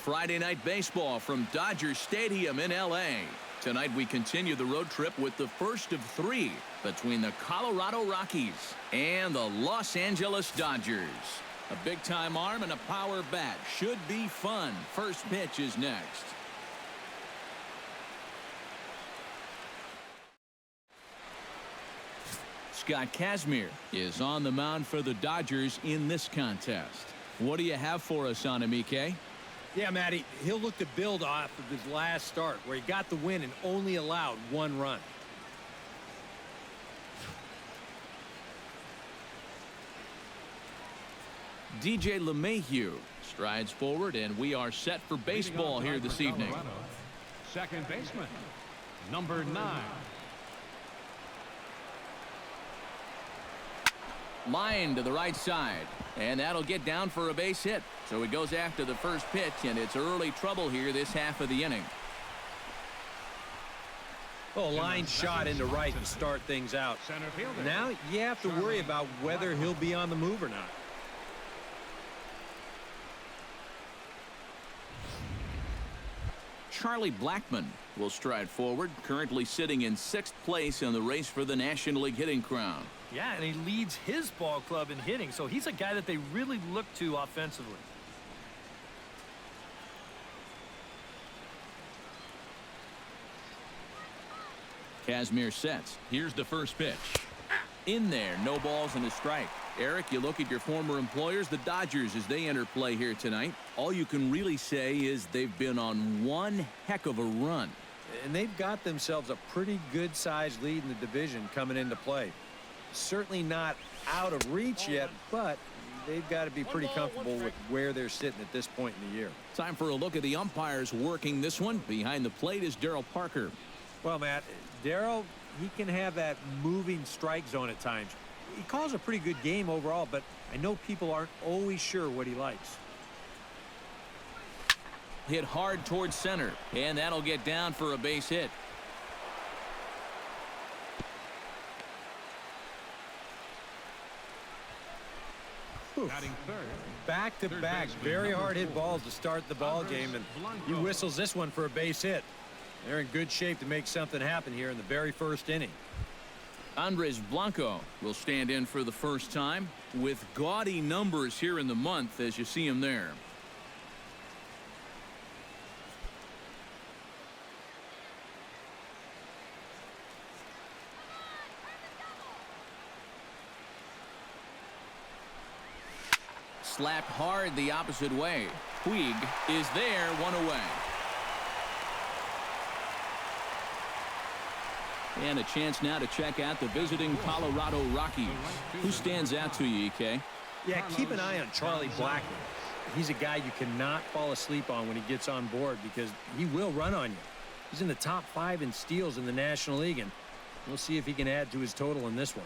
Friday Night Baseball from Dodger Stadium in L.A. Tonight we continue the road trip with the first of three between the Colorado Rockies and the Los Angeles Dodgers. A big-time arm and a power bat. Should be fun. First pitch is next. Scott Kazmir is on the mound for the Dodgers in this contest. What do you have for us on him, EK? Yeah, Matty, he'll look to build off of his last start where he got the win and only allowed one run. DJ LeMahieu strides forward, and we are set for baseball here this evening. Second baseman, number 9. Line to the right side, and that'll get down for a base hit. So he goes after the first pitch, and it's early trouble here this half of the inning. Well, line shot into right to start things out. Now you have to worry about whether he'll be on the move or not. Charlie Blackmon will stride forward, currently sitting in 6th place in the race for the National League hitting crown. Yeah, and he leads his ball club in hitting, so he's a guy that they really look to offensively. Kazmir sets. Here's the first pitch. In there, no balls and a strike. Eric, you look at your former employers, the Dodgers, as they enter play here tonight. All you can really say is they've been on one heck of a run. And they've got themselves a pretty good-sized lead in the division coming into play. Certainly not out of reach yet, but they've got to be pretty comfortable with where they're sitting at this point in the year. Time for a look at the umpires working this one. Behind the plate is Darryl Parker. Well, Matt, Darryl, he can have that moving strike zone at times. He calls a pretty good game overall, but I know people aren't always sure what he likes. Hit hard towards center, and that'll get down for a base hit. Back-to-back, very hard-hit balls to start the ball game, and he whistles this one for a base hit. They're in good shape to make something happen here in the very first inning. Andres Blanco will stand in for the first time with gaudy numbers here in the month, as you see him there. Slapped hard the opposite way. Puig is there, one away. And a chance now to check out the visiting Colorado Rockies. Who stands out to you, EK? Yeah, keep an eye on Charlie Blackmon. He's a guy you cannot fall asleep on when he gets on board because he will run on you. He's in the top 5 in steals in the National League, and we'll see if he can add to his total in this one.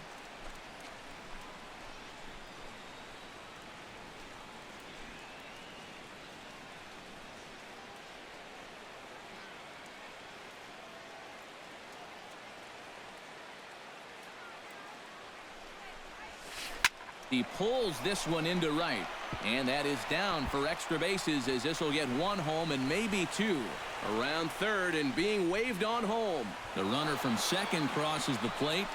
He pulls this one into right, and that is down for extra bases as this will get one home and maybe two. Around third and being waved on home. The runner from second crosses the plate.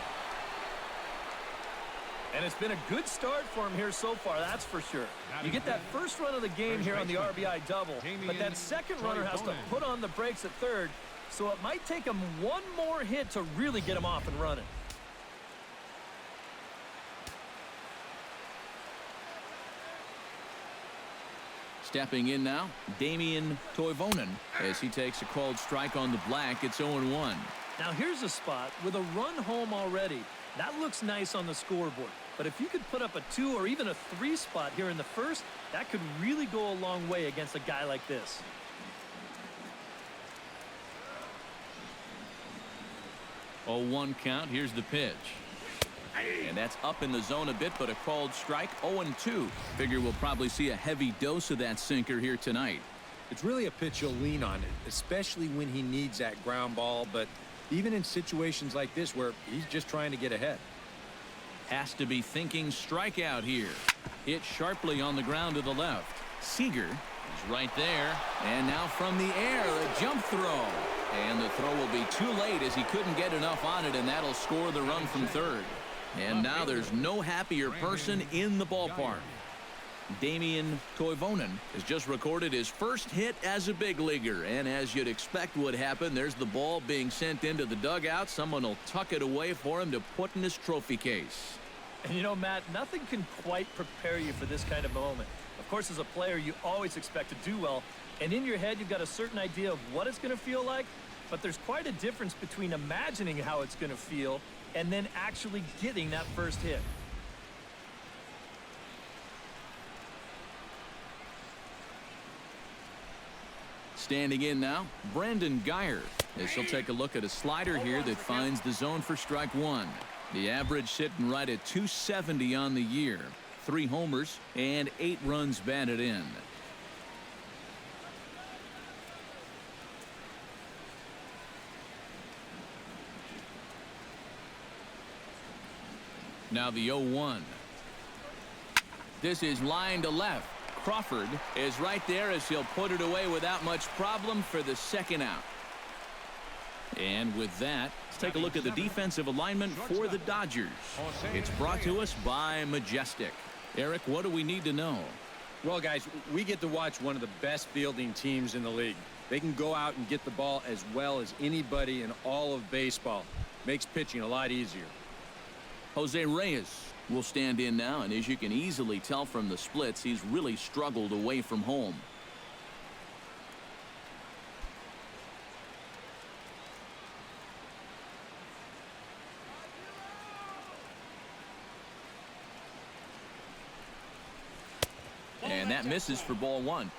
And it's been a good start for him here so far, that's for sure. You get that first run of the game here on the RBI double, but that second runner has to put on the brakes at third, so it might take him one more hit to really get him off and running. Stepping in now, Damian Toivonen as he takes a called strike on the black. It's 0-1. Now here's a spot with a run home already. That looks nice on the scoreboard. But if you could put up a 2 or even a 3 spot here in the first, that could really go a long way against a guy like this. Oh, 1 count. Here's the pitch. And that's up in the zone a bit, but a called strike. 0-2. Figure we'll probably see a heavy dose of that sinker here tonight. It's really a pitch you'll lean on it, especially when he needs that ground ball, but even in situations like this where he's just trying to get ahead. Has to be thinking strikeout here. Hit sharply on the ground to the left. Seager He's right there. And now from the air, a jump throw. And the throw will be too late as he couldn't get enough on it, and that'll score the run from third. And now there's no happier person in the ballpark. Damian Toivonen has just recorded his first hit as a big leaguer, and as you'd expect would happen, there's the ball being sent into the dugout. Someone will tuck it away for him to put in his trophy case. And you know, Matt, nothing can quite prepare you for this kind of moment. Of course, as a player, you always expect to do well, and in your head, you've got a certain idea of what it's going to feel like, but there's quite a difference between imagining how it's going to feel and then actually getting that first hit. Standing in now, Brandon Geyer. As he'll take a look at a slider here that finds the zone for strike one. The average sitting right at 270 on the year. 3 homers and 8 runs batted in. Now the 0-1. This is line to left. Crawford is right there as he'll put it away without much problem for the second out. And with that, let's take a look at the defensive alignment for the Dodgers. It's brought to us by Majestic. Eric, what do we need to know? Well, guys, we get to watch one of the best fielding teams in the league. They can go out and get the ball as well as anybody in all of baseball. Makes pitching a lot easier. Jose Reyes will stand in now, and as you can easily tell from the splits, he's really struggled away from home. And that misses for ball one.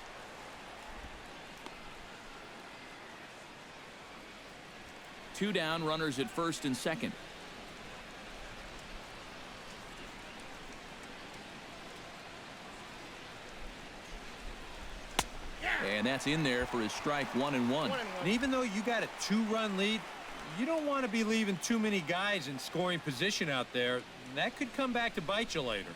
Two down, runners at first and second. And that's in there for his strike 1-1. And even though you got a 2-run lead, you don't want to be leaving too many guys in scoring position out there. That could come back to bite you later.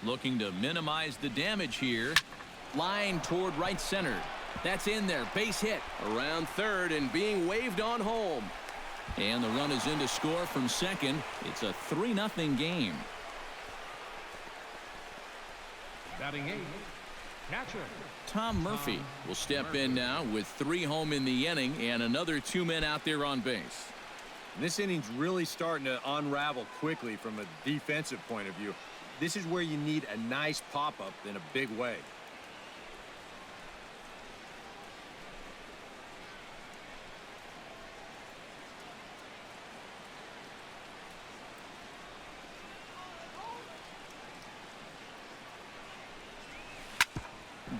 Looking to minimize the damage here. Line toward right center. That's in there. Base hit around third and being waved on home. And the run is in to score from second. It's a 3-0 game. Batting 8, catcher Tom Murphy will step in now with 3 home in the inning and another 2 men out there on base. This inning's really starting to unravel quickly from a defensive point of view. This is where you need a nice pop-up in a big way.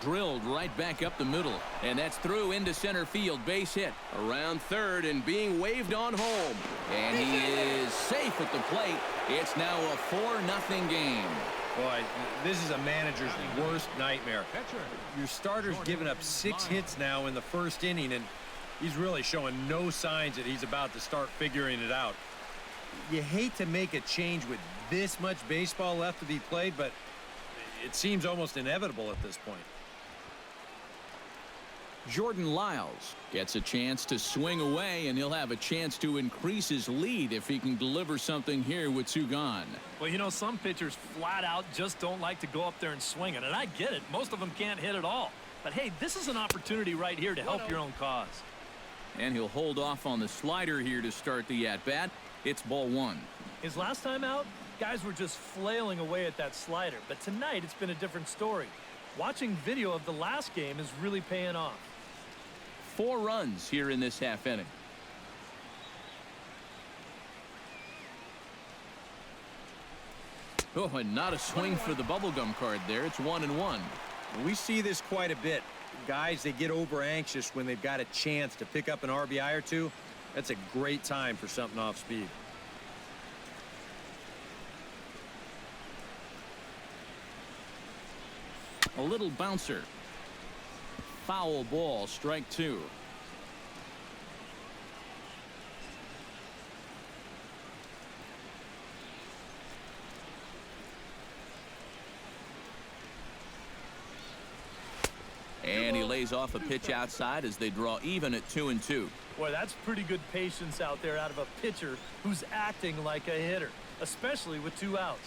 Drilled right back up the middle, and that's through into center field. Base hit around third and being waved on home, and he is safe at the plate. It's now a 4-0 game. Boy, this is a manager's worst nightmare. Your starter's given up 6 hits now in the first inning, and he's really showing no signs that he's about to start figuring it out. You hate to make a change with this much baseball left to be played, but it seems almost inevitable at this point. Jordan Lyles gets a chance to swing away, and he'll have a chance to increase his lead if he can deliver something here with 2 gone. Well, you know, some pitchers flat out just don't like to go up there and swing it, and I get it. Most of them can't hit at all. But, hey, this is an opportunity right here to help your own cause. And he'll hold off on the slider here to start the at-bat. It's ball 1. His last time out, guys were just flailing away at that slider. But tonight, it's been a different story. Watching video of the last game is really paying off. 4 runs here in this half inning. Oh, and not a swing for the bubblegum card there. It's 1-1. We see this quite a bit. Guys, they get over anxious when they've got a chance to pick up an RBI or 2. That's a great time for something off speed. A little bouncer. Foul ball, strike 2. pays off a pitch outside as they draw even at 2-2. Boy, that's pretty good patience out there out of a pitcher who's acting like a hitter, especially with 2 outs.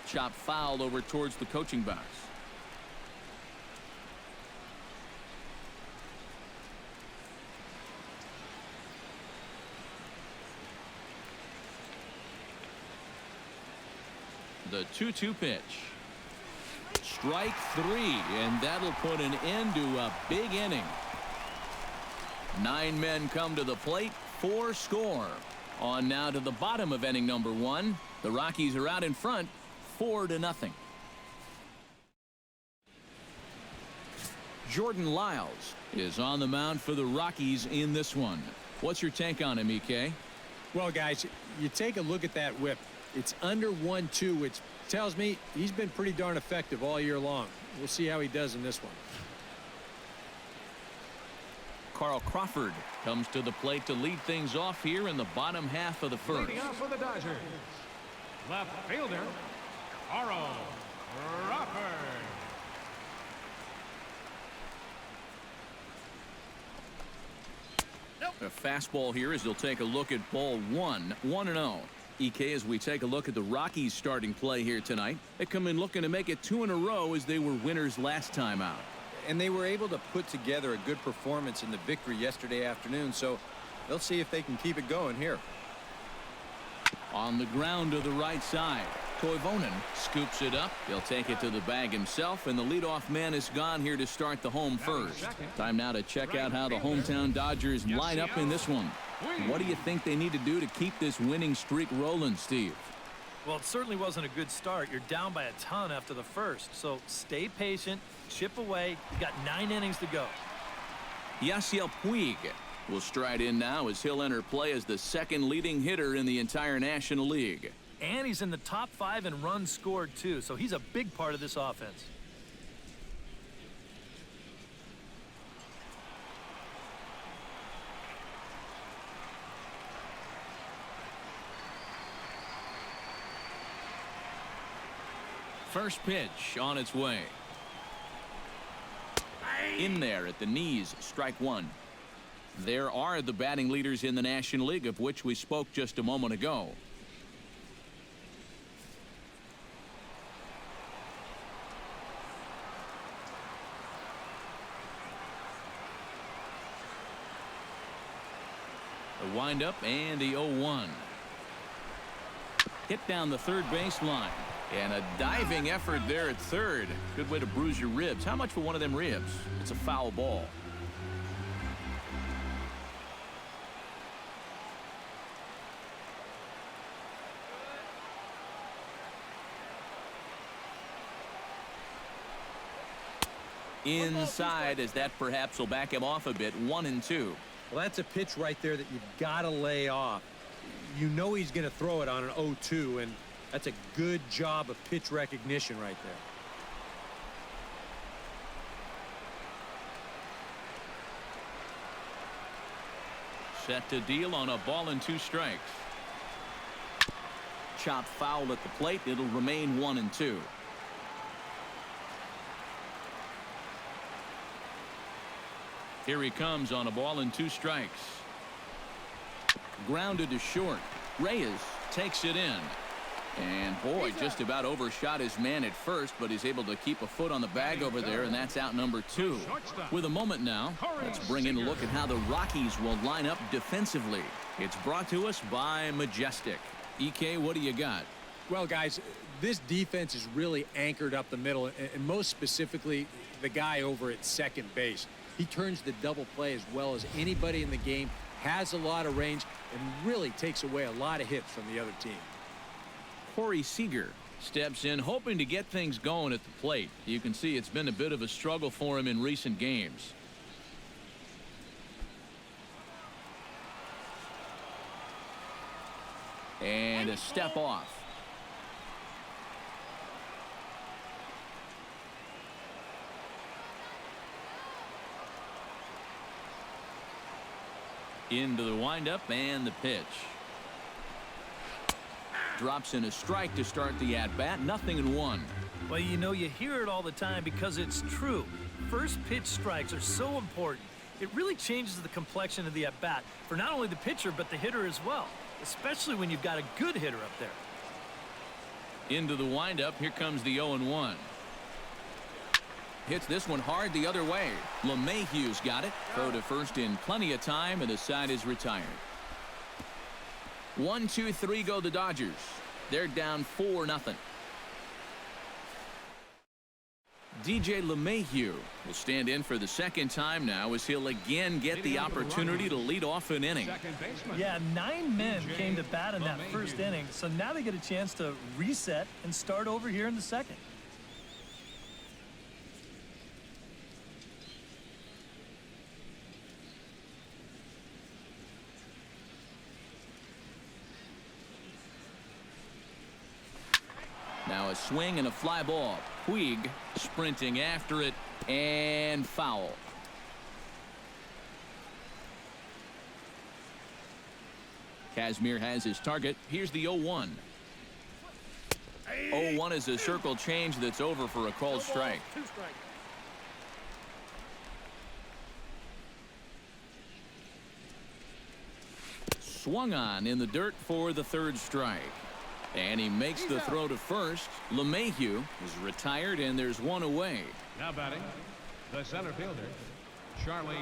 Chop foul over towards the coaching box. The 2-2 pitch. Strike 3, and that'll put an end to a big inning. 9 men come to the plate, 4 score. On now to the bottom of inning number 1. The Rockies are out in front, 4-0. Jordan Lyles is on the mound for the Rockies in this one. What's your take on him, EK? Well, guys, you take a look at that whip. It's under 1-2, which tells me he's been pretty darn effective all year long. We'll see how he does in this one. Carl Crawford comes to the plate to lead things off here in the bottom half of the first. Leading off for the Dodgers, left fielder, Carl Crawford. A fastball here as they'll take a look at ball 1, 1-0. EK, as we take a look at the Rockies starting play here tonight, they come in looking to make it 2 in a row as they were winners last time out. And they were able to put together a good performance in the victory yesterday afternoon, so they'll see if they can keep it going here. On the ground to the right side, Toivonen scoops it up. He'll take it to the bag himself, and the leadoff man is gone here to start the home first. Time now to check out how the hometown Dodgers line up in this one. What do you think they need to do to keep this winning streak rolling, Steve? Well, it certainly wasn't a good start. You're down by a ton after the first, so stay patient, chip away. You got 9 innings to go. Yasiel Puig will stride in now as he'll enter play as the second leading hitter in the entire National League. And he's in the top 5 in runs scored, too, so he's a big part of this offense. First pitch on its way. In there at the knees, strike 1. There are the batting leaders in the National League, of which we spoke just a moment ago. The windup and the 0-1. Hit down the third baseline. And a diving effort there at third. Good way to bruise your ribs. How much for one of them ribs? It's a foul ball. Inside, as that perhaps will back him off a bit. 1-2. Well, that's a pitch right there that you've got to lay off. You know he's going to throw it on an 0-2, and that's a good job of pitch recognition right there. Set to deal on a ball and 2 strikes. Chopped foul at the plate. It'll remain 1-2. Here he comes on a ball and 2 strikes. Grounded to short. Reyes takes it in. And boy, just about overshot his man at first, but he's able to keep a foot on the bag over there, and that's out number 2. With a moment now, let's bring in a look at how the Rockies will line up defensively. It's brought to us by Majestic. EK, what do you got? Well, guys, this defense is really anchored up the middle, and most specifically, the guy over at second base. He turns the double play as well as anybody in the game, has a lot of range, and really takes away a lot of hits from the other team. Corey Seager steps in, hoping to get things going at the plate. You can see it's been a bit of a struggle for him in recent games. And a step off. Into the windup and the pitch. Drops in a strike to start the at-bat. 0-1. Well, you know, you hear it all the time because it's true. First pitch strikes are so important. It really changes the complexion of the at-bat for not only the pitcher but the hitter as well, especially when you've got a good hitter up there. Into the windup. Here comes the 0-1. Hits this one hard the other way. LeMahieu's got it. Throw to first in plenty of time, and the side is retired. 1-2-3 go the Dodgers. They're down 4-0. DJ LeMahieu will stand in for the second time now as he'll again get the opportunity to lead off an inning. Yeah, 9 men came to bat in that first inning, so now they get a chance to reset and start over here in the second. Now a swing and a fly ball. Puig sprinting after it, and foul. Kazmir has his target. Here's the 0-1. 0-1 is a circle change that's over for a called strike. Swung on in the dirt for the third strike. And he makes the throw to first. LeMahieu is retired, and there's one away. Now batting, the center fielder, Charlie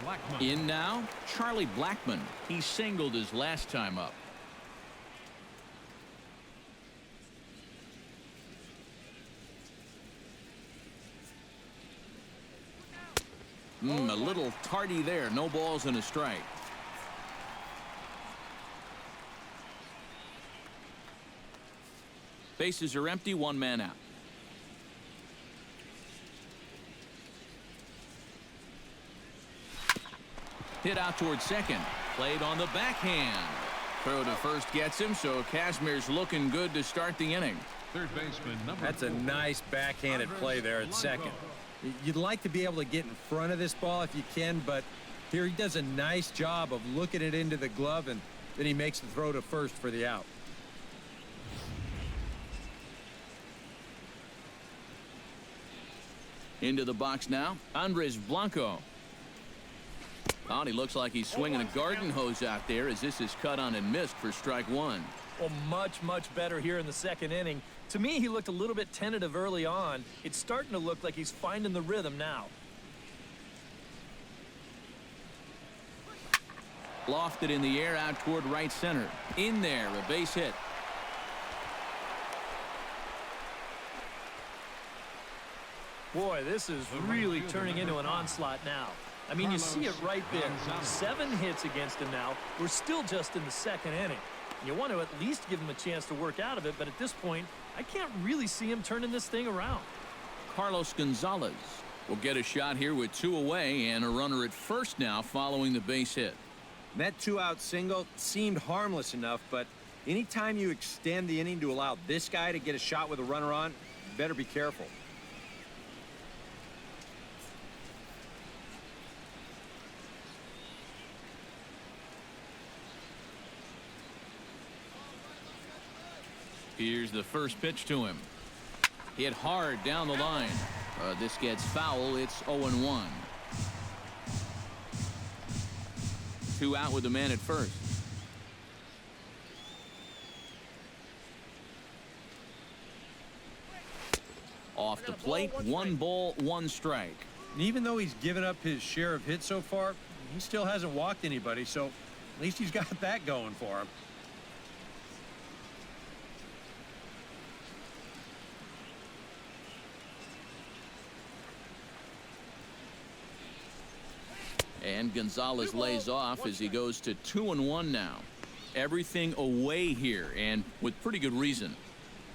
Blackmon. In now, Charlie Blackmon. He singled his last time up. A little tardy there. No balls and a strike. Bases are empty. One man out. Hit out towards second. Played on the backhand. Throw to first gets him, so Kazmir's looking good to start the inning. Third baseman, That's a nice backhanded play there at second. You'd like to be able to get in front of this ball if you can, but here he does a nice job of looking it into the glove, and then he makes the throw to first for the out. Into the box now, Andres Blanco. Oh, he looks like he's swinging a garden hose out there as this is cut on and missed for strike one. Well, much better here in the second inning. To me, he looked a little bit tentative early on. It's starting to look like he's finding the rhythm now. Lofted in the air out toward right center. In there, a base hit. Boy, this is really turning into an onslaught now. I mean, you see it right there. 7 hits against him now. We're still just in the second inning. You want to at least give him a chance to work out of it, but at this point, I can't really see him turning this thing around. Carlos Gonzalez will get a shot here with 2 away and a runner at first now following the base hit. That 2-out single seemed harmless enough, but anytime you extend the inning to allow this guy to get a shot with a runner on, you better be careful. Here's the first pitch to him. Hit hard down the line. This gets foul. It's 0-1. 2 out with the man at first. Off the plate, 1 ball, 1 strike. And even though he's given up his share of hits so far, he still hasn't walked anybody, so at least he's got that going for him. And Gonzalez lays off as he goes to 2-1 now. Everything away here, and with pretty good reason.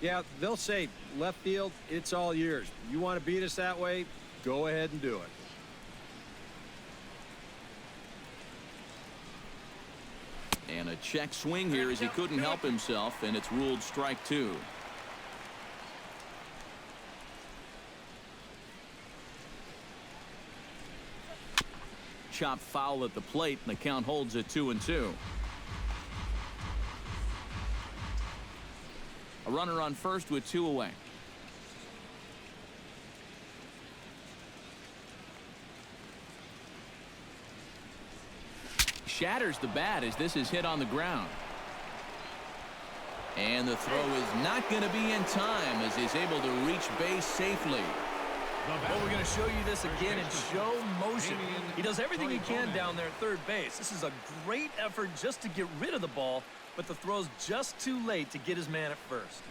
Yeah, they'll say, left field, it's all yours. You want to beat us that way? Go ahead and do it. And a check swing here as he couldn't help himself, and it's ruled strike 2. chop foul at the plate, and the count holds at 2-2. A runner on first with 2 away. Shatters the bat as this is hit on the ground. And the throw is not going to be in time as he's able to reach base safely. Well, we're going to show you this again in show motion. He does everything he can down there at third base. This is a great effort just to get rid of the ball, but the throw's just too late to get his man at first.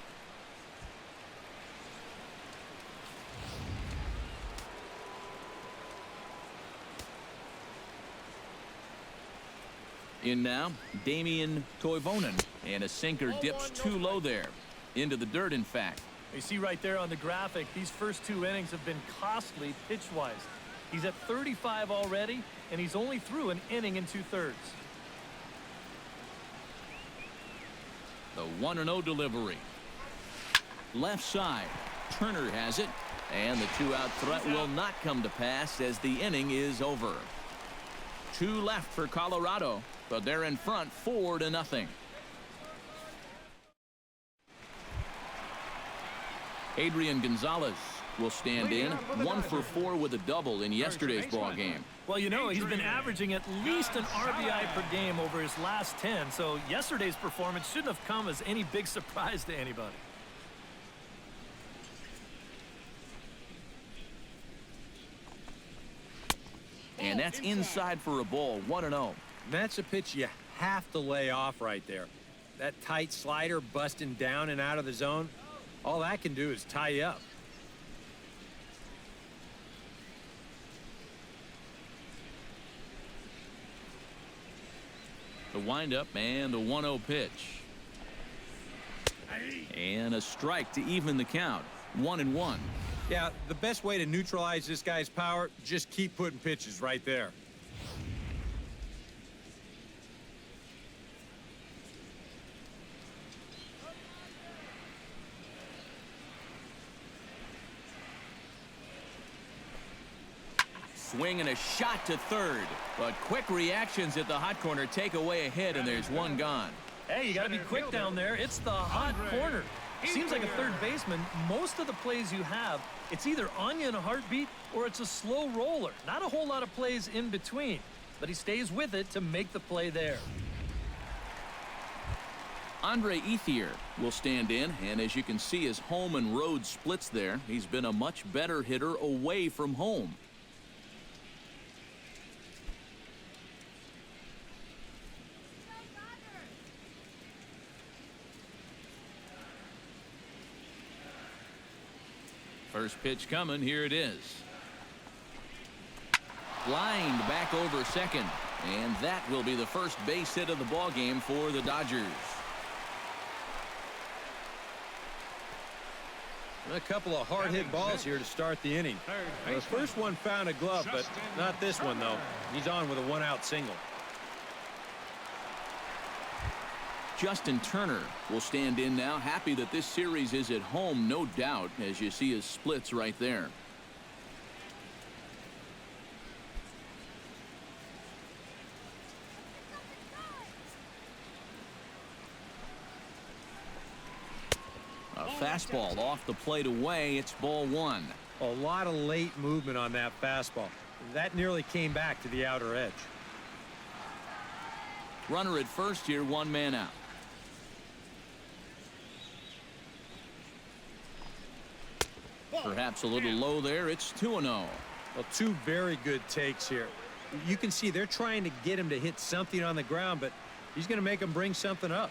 In now, Damian Toivonen, and a sinker dips too low there. Into the dirt, in fact. You see right there on the graphic, these first 2 innings have been costly pitch-wise. He's at 35 already, and he's only through an inning and 2/3. The 1-0 delivery. Left side. Turner has it, and the 2-out threat will not come to pass as the inning is over. 2 left for Colorado, but they're in front 4-0. Adrian Gonzalez will stand in, 1 for 4 with a double in yesterday's ball game. Well, you know, he's been averaging at least an RBI per game over his last 10, so yesterday's performance shouldn't have come as any big surprise to anybody. And that's inside for a ball, 1-0. That's a pitch you have to lay off right there. That tight slider busting down and out of the zone, all that can do is tie you up. The windup and the 1-0 pitch. And a strike to even the count, 1-1. Yeah, the best way to neutralize this guy's power, just keep putting pitches right there. Swing and a shot to third, but quick reactions at the hot corner take away a hit, and there's 1 gone. Hey, you got to be quick down there. It's the hot corner. Seems like a third baseman, most of the plays you have, it's either on you in a heartbeat or it's a slow roller. Not a whole lot of plays in between, but he stays with it to make the play there. Andre Ethier will stand in, and as you can see, his home and road splits there. He's been a much better hitter away from home. First pitch coming. Here it is. Lined back over second, and that will be the first base hit of the ball game for the Dodgers. A couple of hard-hit balls here to start the inning. The first one found a glove, but not this one, though. He's on with a 1-out single. Justin Turner will stand in now, happy that this series is at home, no doubt, as you see his splits right there. A fastball off the plate away. It's ball 1. A lot of late movement on that fastball. That nearly came back to the outer edge. Runner at first here, 1 man out. Perhaps a little low there. It's 2-0. Well, 2 very good takes here. You can see they're trying to get him to hit something on the ground, but he's going to make him bring something up.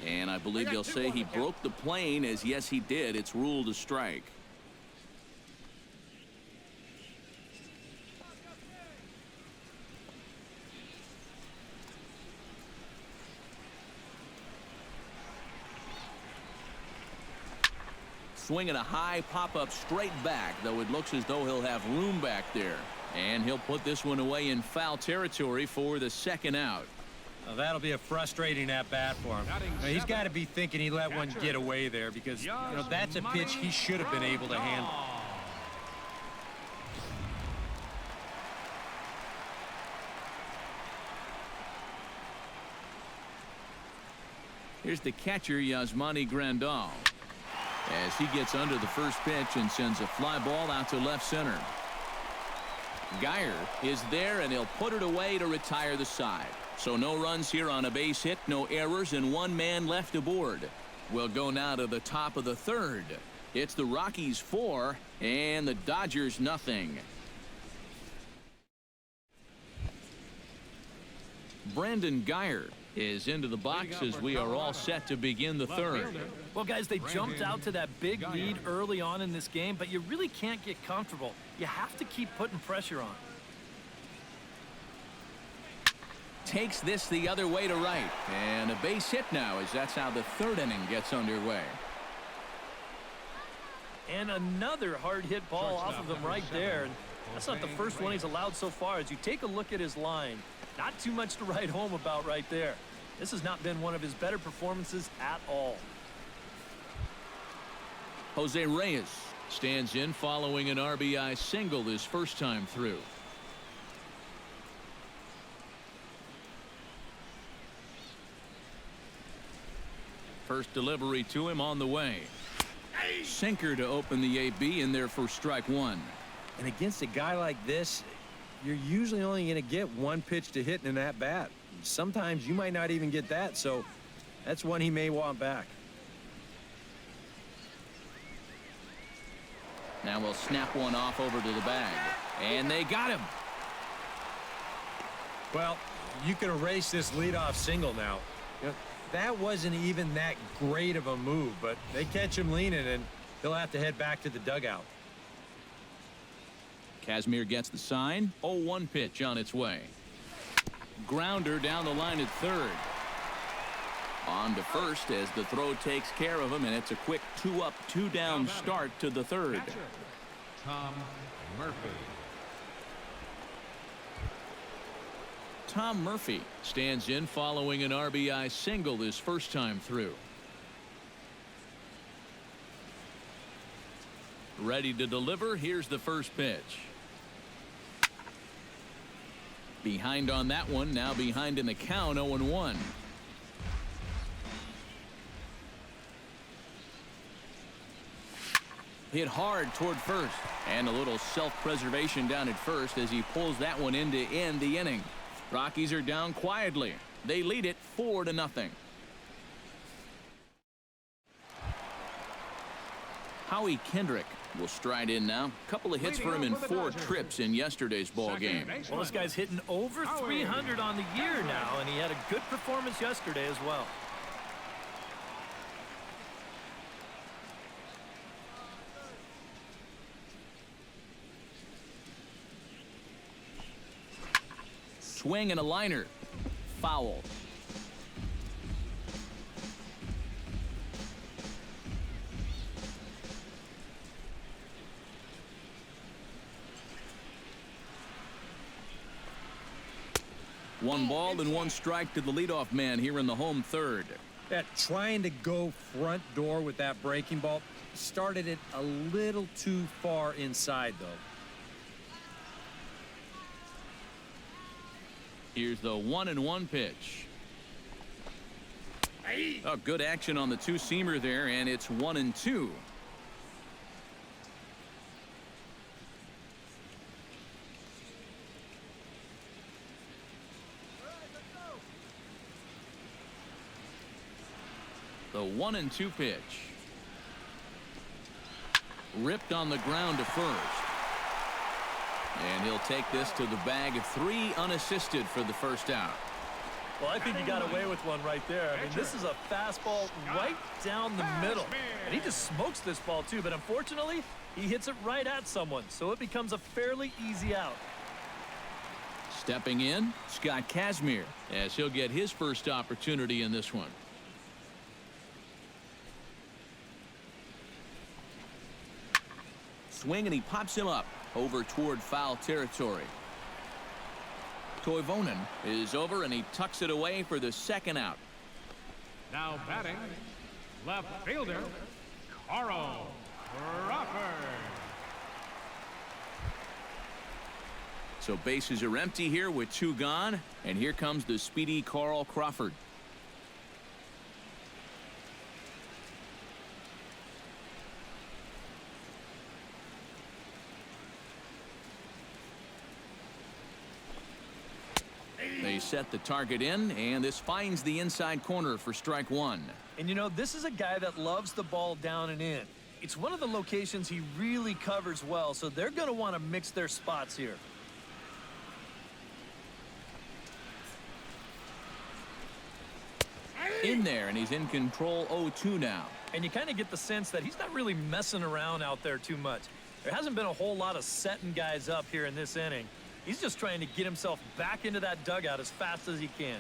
And I believe they'll say he broke the plane, as yes, he did. It's ruled a strike. Swinging a high pop-up straight back, though it looks as though he'll have room back there. And he'll put this one away in foul territory for the 2nd out. Well, that'll be a frustrating at-bat for him. He's got to be thinking he let one get away there because, that's a pitch he should have been able to handle. Here's the catcher, Yasmani Grandal, as he gets under the first pitch and sends a fly ball out to left center. Geyer is there, and he'll put it away to retire the side. So no runs here on a base hit, no errors, and one man left aboard. We'll go now to the top of the third. It's the Rockies 4 and the Dodgers nothing. Brandon Geyer is into the box as we are all set to begin the third. Well, guys, they jumped out to that big lead early on in this game, but you really can't get comfortable. You have to keep putting pressure on. Takes this the other way to right, and a base hit now as that's how the third inning gets underway. And another hard hit ball off of him right there. And that's not the first one he's allowed so far. As you take a look at his line, not too much to write home about right there. This has not been one of his better performances at all. Jose Reyes stands in following an RBI single his first time through. First delivery to him on the way. Sinker to open the AB in there for strike one. And against a guy like this, you're usually only going to get one pitch to hit in an at-bat. Sometimes you might not even get that, so that's one he may want back. Now we'll snap one off over to the bag. And they got him. Well, you can erase this leadoff single now. That wasn't even that great of a move, but they catch him leaning, and he'll have to head back to the dugout. Kazmir gets the sign. 0-1 pitch on its way. Grounder down the line at third. On to first as the throw takes care of him, and it's a quick 2-up, 2-down start to the third. Tom Murphy. Tom Murphy stands in following an RBI single his first time through. Ready to deliver. Here's the first pitch. Behind on that one. Now behind in the count. 0-1. Hit hard toward first, and a little self-preservation down at first as he pulls that one in to end the inning. Rockies are down quietly. They lead it 4-0. Howie Kendrick will stride in now. Couple of hits for him in 4 trips in yesterday's ball game. Well, this guy's hitting over 300 on the year now, and he had a good performance yesterday as well. Swing and a liner. Foul. One ball and one strike to the leadoff man here in the home third. That trying to go front door with that breaking ball started it a little too far inside, though. Here's the 1-1 pitch. Oh, good action on the two-seamer there, and it's 1-2. The 1-2 pitch. Ripped on the ground to first. And he'll take this to the bag of 3 unassisted for the first out. Well, I think he got away with one right there. I mean, this is a fastball right down the middle. And he just smokes this ball, too. But unfortunately, he hits it right at someone. So it becomes a fairly easy out. Stepping in, Scott Kazmir, as he'll get his first opportunity in this one. Swing, and he pops him up over toward foul territory. Toivonen is over, and he tucks it away for the second out. Now batting, left fielder, Carl Crawford. So bases are empty here with 2 gone, and here comes the speedy Carl Crawford. They set the target in, and this finds the inside corner for strike 1. And you know, this is a guy that loves the ball down and in. It's one of the locations he really covers well, so they're going to want to mix their spots here. In there, and he's in control 0-2 now. And you kind of get the sense that he's not really messing around out there too much. There hasn't been a whole lot of setting guys up here in this inning. He's just trying to get himself back into that dugout as fast as he can.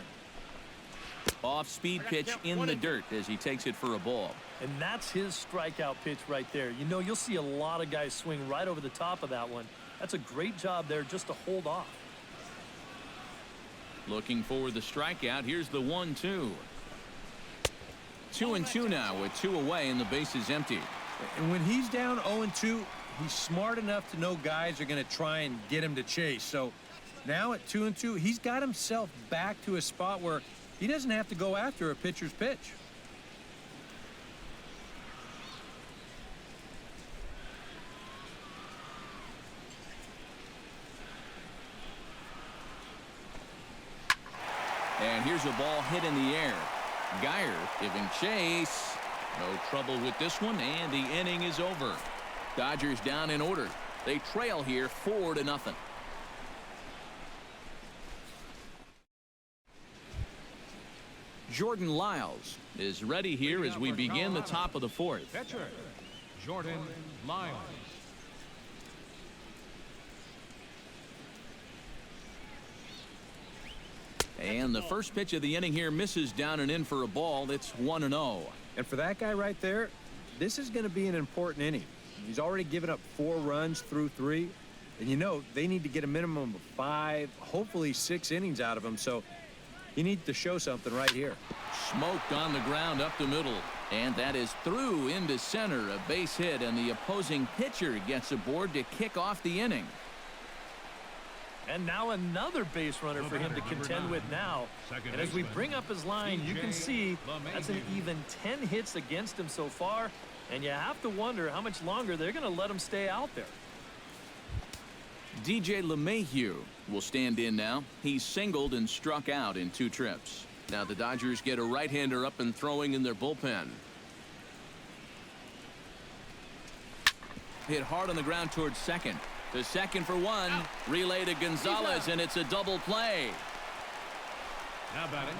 Off-speed pitch in the dirt as he takes it for a ball. And that's his strikeout pitch right there. You know, you'll see a lot of guys swing right over the top of that one. That's a great job there just to hold off. Looking for the strikeout. Here's the 1-2. 2-2 now with 2 away, and the base is empty. And when he's down 0-2, he's smart enough to know guys are going to try and get him to chase. So now at 2-2, he's got himself back to a spot where he doesn't have to go after a pitcher's pitch. And here's a ball hit in the air. Geyer giving chase. No trouble with this one, and the inning is over. Dodgers down in order. They trail here 4-0. Jordan Lyles is ready here as we begin the top of the 4th. Pitcher, Jordan Lyles. And the first pitch of the inning here misses down and in for a ball. It's 1-0. And for that guy right there, this is going to be an important inning. He's already given up 4 runs through 3. And you know, they need to get a minimum of 5, hopefully 6 innings out of him. So he needs to show something right here. Smoked on the ground up the middle. And that is through into center. A base hit, and the opposing pitcher gets aboard to kick off the inning. And now another base runner for him to contend with now. And as we bring up his line, you can see that's an even 10 hits against him so far. And you have to wonder how much longer they're going to let him stay out there. DJ LeMahieu will stand in now. He's singled and struck out in 2 trips. Now the Dodgers get a right-hander up and throwing in their bullpen. Hit hard on the ground towards second. To second for 1. Relay to Gonzalez, and it's a double play. Now batting,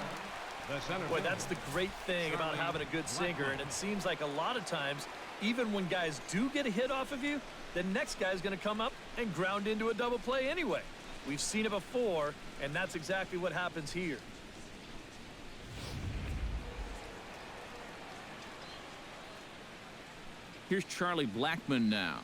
the center. Boy, that's the great thing about having a good sinker. And it seems like a lot of times, even when guys do get a hit off of you, the next guy's going to come up and ground into a double play anyway. We've seen it before, and that's exactly what happens here. Here's Charlie Blackmon now.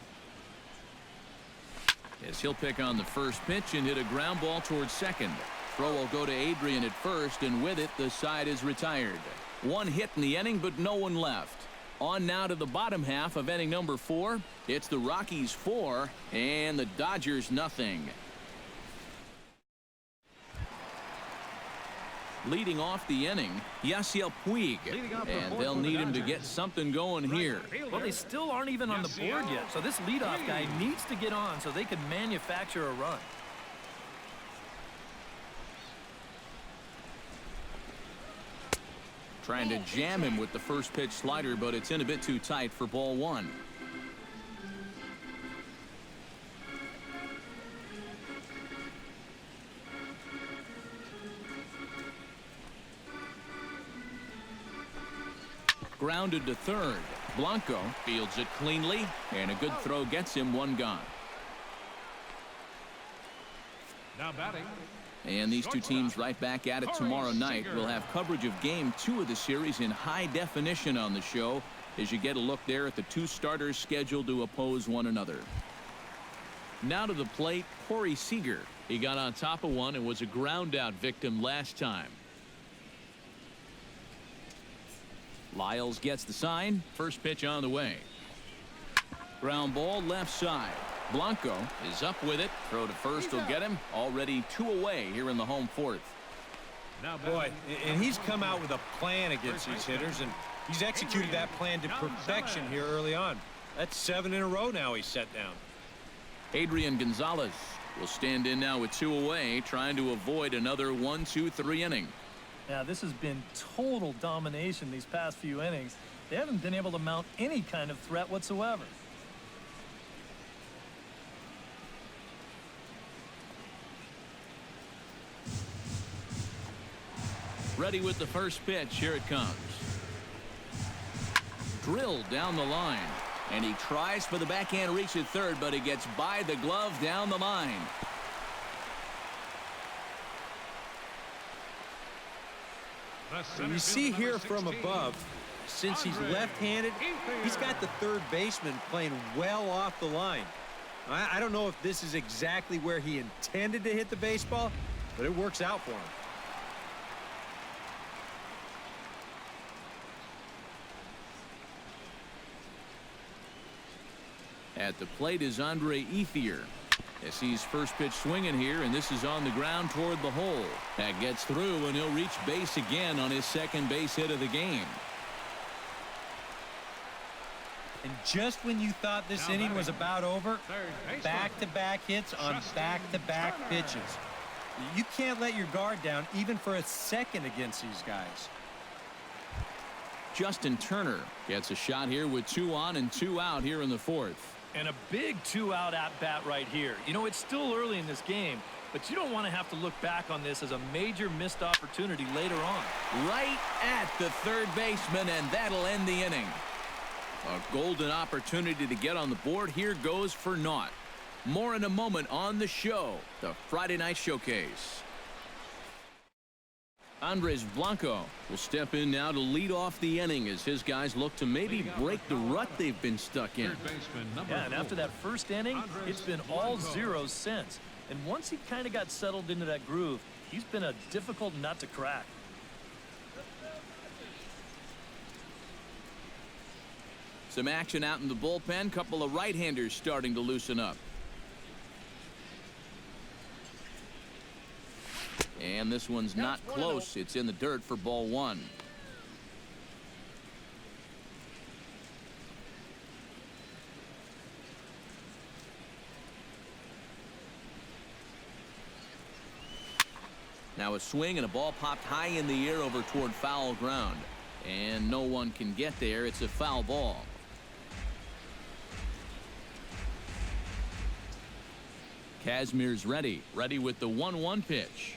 As he'll pick on the first pitch and hit a ground ball towards second. Throw will go to Adrian at first, and with it, the side is retired. 1 hit in the inning, but no one left. On now to the bottom half of inning number 4. It's the Rockies 4 and the Dodgers nothing. Leading off the inning, Yasiel Puig, and they'll need him to get something going here. Well, they still aren't even on the board yet, so this leadoff guy needs to get on so they can manufacture a run. Trying to jam him with the first pitch slider, but it's in a bit too tight for ball 1. Grounded to third. Blanco fields it cleanly, and a good throw gets him 1 gone. Now batting. And these 2 teams right back at it tomorrow night. We'll have coverage of game 2 of the series in high definition on the show as you get a look there at the 2 starters scheduled to oppose one another. Now to the plate, Corey Seager. He got on top of one and was a ground out victim last time. Lyles gets the sign. First pitch on the way. Ground ball left side. Blanco is up with it. Throw to first will get him. Already 2 away here in the home fourth. Boy, and he's come out with a plan against these hitters, and he's executed that plan to perfection here early on. That's 7 in a row now he's set down. Adrian Gonzalez will stand in now with 2 away, trying to avoid another 1-2-3 inning. Yeah, this has been total domination these past few innings. They haven't been able to mount any kind of threat whatsoever. Ready with the first pitch. Here it comes. Drilled down the line. And he tries for the backhand reach at third, but he gets by the glove down the line. You see here from above, since he's left-handed, he's got the third baseman playing well off the line. I don't know if this is exactly where he intended to hit the baseball, but it works out for him. At the plate is Andre Ethier. As he's first pitch swinging here, and this is on the ground toward the hole. That gets through, and he'll reach base again on his second base hit of the game. And just when you thought this inning was about over, back-to-back hits on back-to-back pitches. You can't let your guard down even for a second against these guys. Justin Turner gets a shot here with 2 on and 2 out here in the fourth. And a big 2-out at-bat right here. You know, it's still early in this game, but you don't want to have to look back on this as a major missed opportunity later on. Right at the third baseman, and that'll end the inning. A golden opportunity to get on the board here goes for naught. More in a moment on the show, the Friday Night Showcase. Andres Blanco will step in now to lead off the inning as his guys look to maybe break the rut they've been stuck in. Yeah, and after that first inning, it's been all zeros since. And once he kind of got settled into that groove, he's been a difficult nut to crack. Some action out in the bullpen. Couple of right-handers starting to loosen up. And this one's not close. It's in the dirt for ball 1. Now a swing and a ball popped high in the air over toward foul ground. And no one can get there. It's a foul ball. Kazmir's ready with the 1-1 pitch.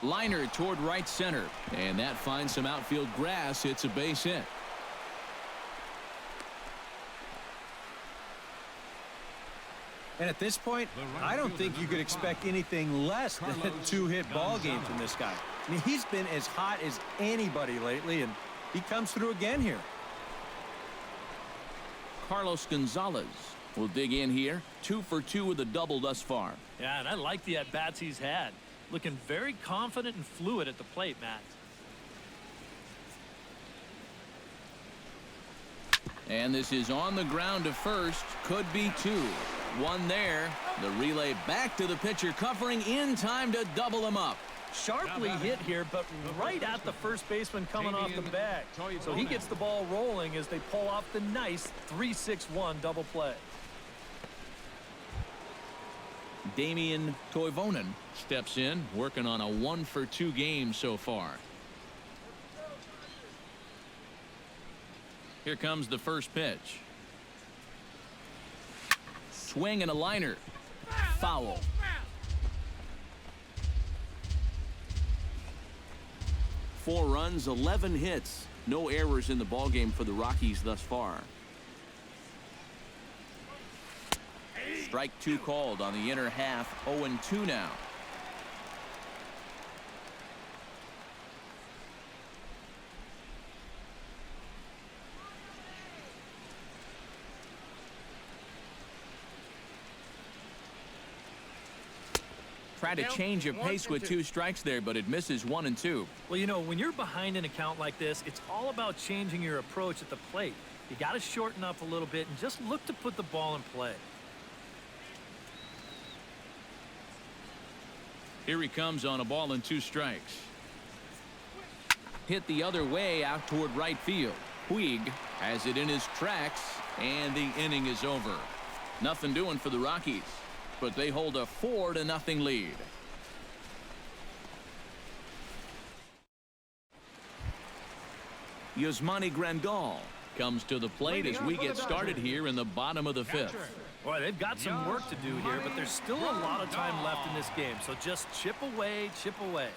Liner toward right center, and that finds some outfield grass. It's a base hit. And at this point, I don't think you could expect anything less than a 2-hit ball game from this guy. I mean, he's been as hot as anybody lately, and he comes through again here. Carlos Gonzalez will dig in here. 2 for 2 with a double thus far. Yeah, and I like the at-bats he's had. Looking very confident and fluid at the plate, Matt. And this is on the ground to first. Could be 2. 1 there. The relay back to the pitcher, covering in time to double him up. Sharply hit here, but right at the first baseman coming off the bag. So he gets the ball rolling as they pull off the nice 3-6-1 double play. Damian Toivonen steps in, working on a 1 for 2 game so far. Here comes the first pitch. Swing and a liner. Foul. Four runs, 11 hits. No errors in the ballgame for the Rockies thus far. Strike 2 called on the inner half. 0-2 now. Try to change your pace with 2 strikes there, but it misses 1 and 2. Well, you know, when you're behind an account like this, it's all about changing your approach at the plate. You got to shorten up a little bit and just look to put the ball in play. Here he comes on a ball and 2 strikes. Hit the other way out toward right field. Puig has it in his tracks, and the inning is over. Nothing doing for the Rockies, but they hold a 4-0 lead. Yasmani Grandal comes to the plate as we get started here in the bottom of the 5th. Boy, they've got some work to do here, but there's still a lot of time left in this game, so just chip away, chip away.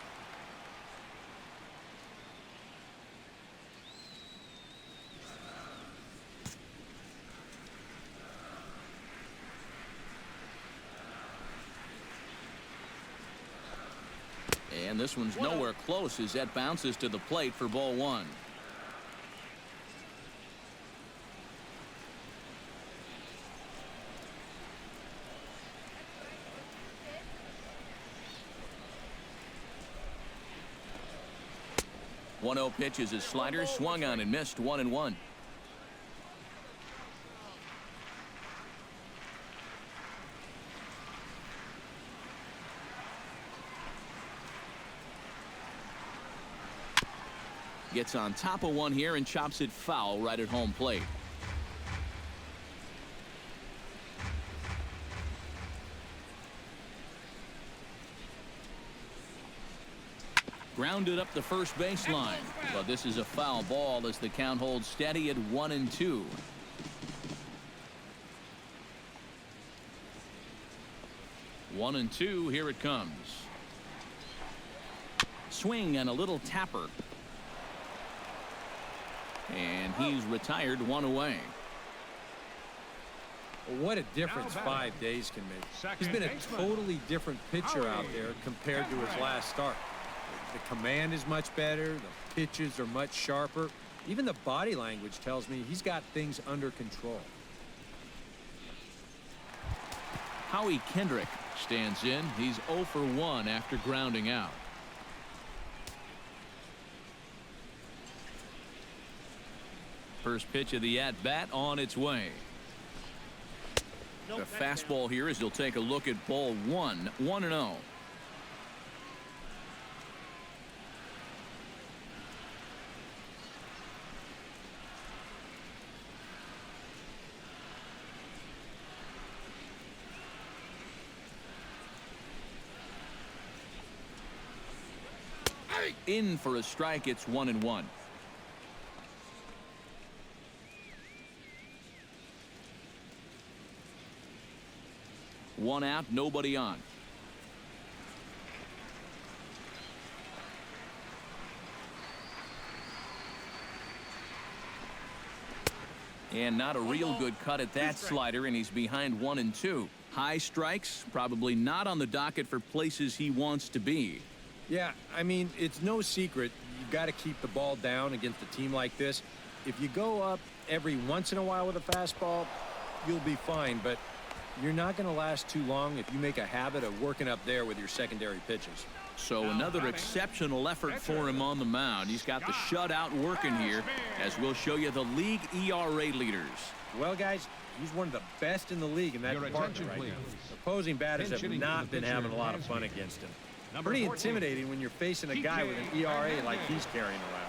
And this one's nowhere close as that bounces to the plate for ball 1. One-0 pitch is a slider, swung on and missed, 1-1. Gets on top of one here and chops it foul right at home plate. Grounded up the first baseline, but this is a foul ball as the count holds steady at 1-2. One and two, here it comes. Swing and a little tapper. And he's retired, 1 away. What a difference 5 days can make. He's been a totally different pitcher out there compared to his last start. The command is much better. The pitches are much sharper. Even the body language tells me he's got things under control. Howie Kendrick stands in. He's 0 for 1 after grounding out. First pitch of the at-bat on its way. The fastball here as he'll take a look at ball 1, 1-0. In for a strike, it's 1-1. One out, nobody on. And not a real good cut at that slider, and he's behind 1-2. High strikes, probably not on the docket for places he wants to be. Yeah, I mean, it's no secret you've got to keep the ball down against a team like this. If you go up every once in a while with a fastball, you'll be fine, but you're not going to last too long if you make a habit of working up there with your secondary pitches. So another exceptional effort for him on the mound. He's got the shutout working here, as we'll show you the league ERA leaders. Well, guys, he's one of the best in the league in that department right now. Opposing batters have not been having a lot of fun against him. Pretty intimidating when you're facing a guy with an ERA like he's carrying around.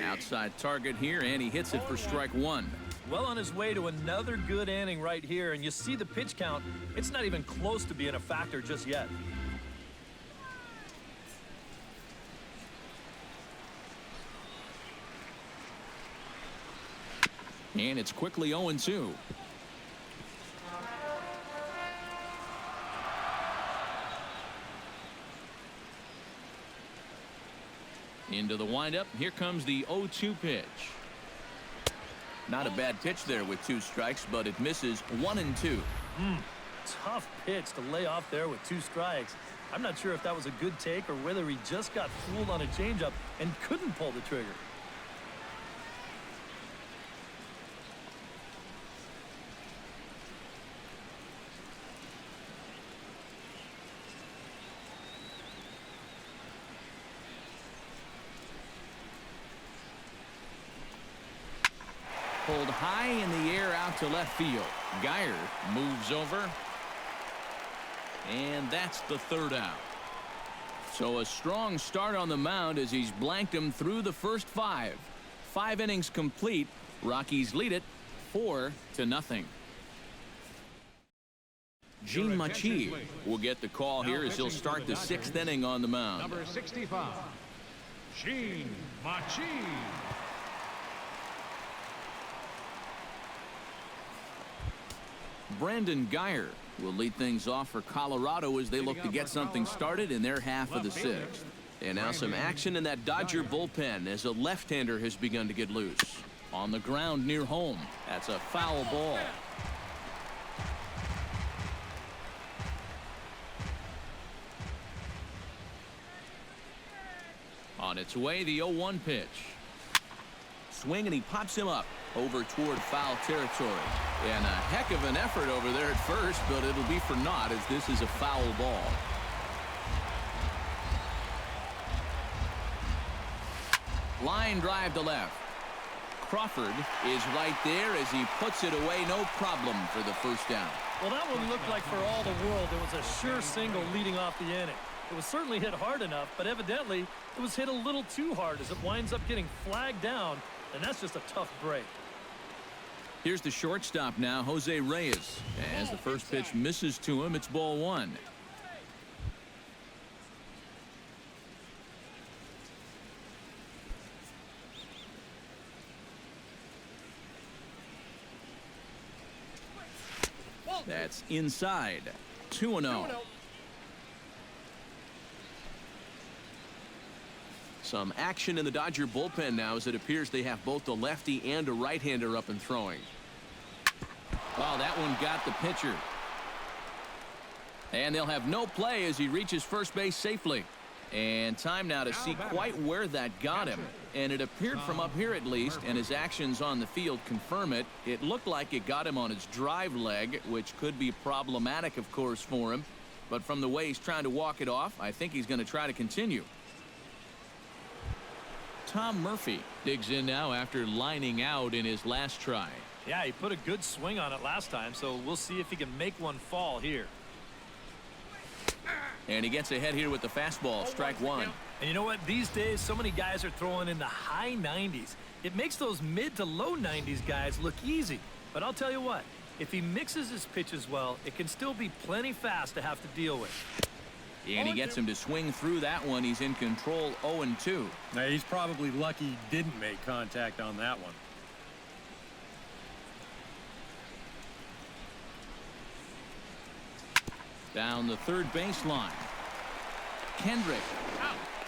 Outside target here, and he hits it for strike 1. Well on his way to another good inning right here, and you see the pitch count. It's not even close to being a factor just yet. And it's quickly 0-2. Into the windup. Here comes the 0-2 pitch. Not a bad pitch there with 2 strikes, but it misses 1-2. Tough pitch to lay off there with 2 strikes. I'm not sure if that was a good take or whether he just got fooled on a changeup and couldn't pull the trigger. Pulled high in the air out to left field. Geyer moves over. And that's the third out. So a strong start on the mound as he's blanked him through the first 5. 5 innings complete. Rockies lead it 4-0. Gene Machi will get the call here as he'll start the 6th inning on the mound. Number 65, Gene Machi. Brandon Geyer will lead things off for Colorado as they look to get something started in their half of the 6th. And now some action in that Dodger bullpen as a left-hander has begun to get loose. On the ground near home. That's a foul ball. On its way, the 0-1 pitch. Swing, and he pops him up over toward foul territory. And a heck of an effort over there at first, but it'll be for naught as this is a foul ball. Line drive to left. Crawford is right there as he puts it away, no problem for the first down. Well, that one looked like for all the world it was a sure single leading off the inning. It was certainly hit hard enough, but evidently it was hit a little too hard as it winds up getting flagged down, and that's just a tough break. Here's the shortstop now, Jose Reyes. As the first pitch misses to him, it's ball 1. That's inside. 2-0. Some action in the Dodger bullpen now as it appears they have both a lefty and a right-hander up and throwing. Well, that one got the pitcher. And they'll have no play as he reaches first base safely. And time now to see quite where that got him. And it appeared from up here at least, and his actions on the field confirm it. It looked like it got him on his drive leg, which could be problematic, of course, for him. But from the way he's trying to walk it off, I think he's going to try to continue. Tom Murphy digs in now after lining out in his last try. Yeah, he put a good swing on it last time, so we'll see if he can make one fall here. And he gets ahead here with the fastball, strike 1. And you know what? These days, so many guys are throwing in the high 90s. It makes those mid to low 90s guys look easy. But I'll tell you what, if he mixes his pitches well, it can still be plenty fast to have to deal with. And he gets him to swing through that one. He's in control, 0-2. Now, he's probably lucky he didn't make contact on that one. Down the third baseline. Kendrick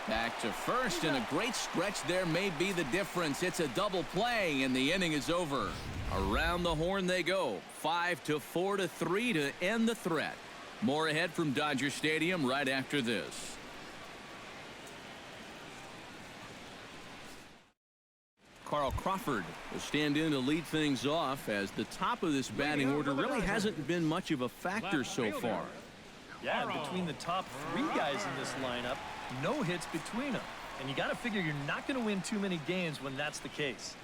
back to first, and a great stretch there may be the difference. It's a double play, and the inning is over. Around the horn they go. 5-4-3 to end the threat. More ahead from Dodger Stadium right after this. Carl Crawford will stand in to lead things off as the top of this batting order really hasn't been much of a factor so far. Yeah, and between the top 3 guys in this lineup, no hits between them. And you got to figure you're not going to win too many games when that's the case.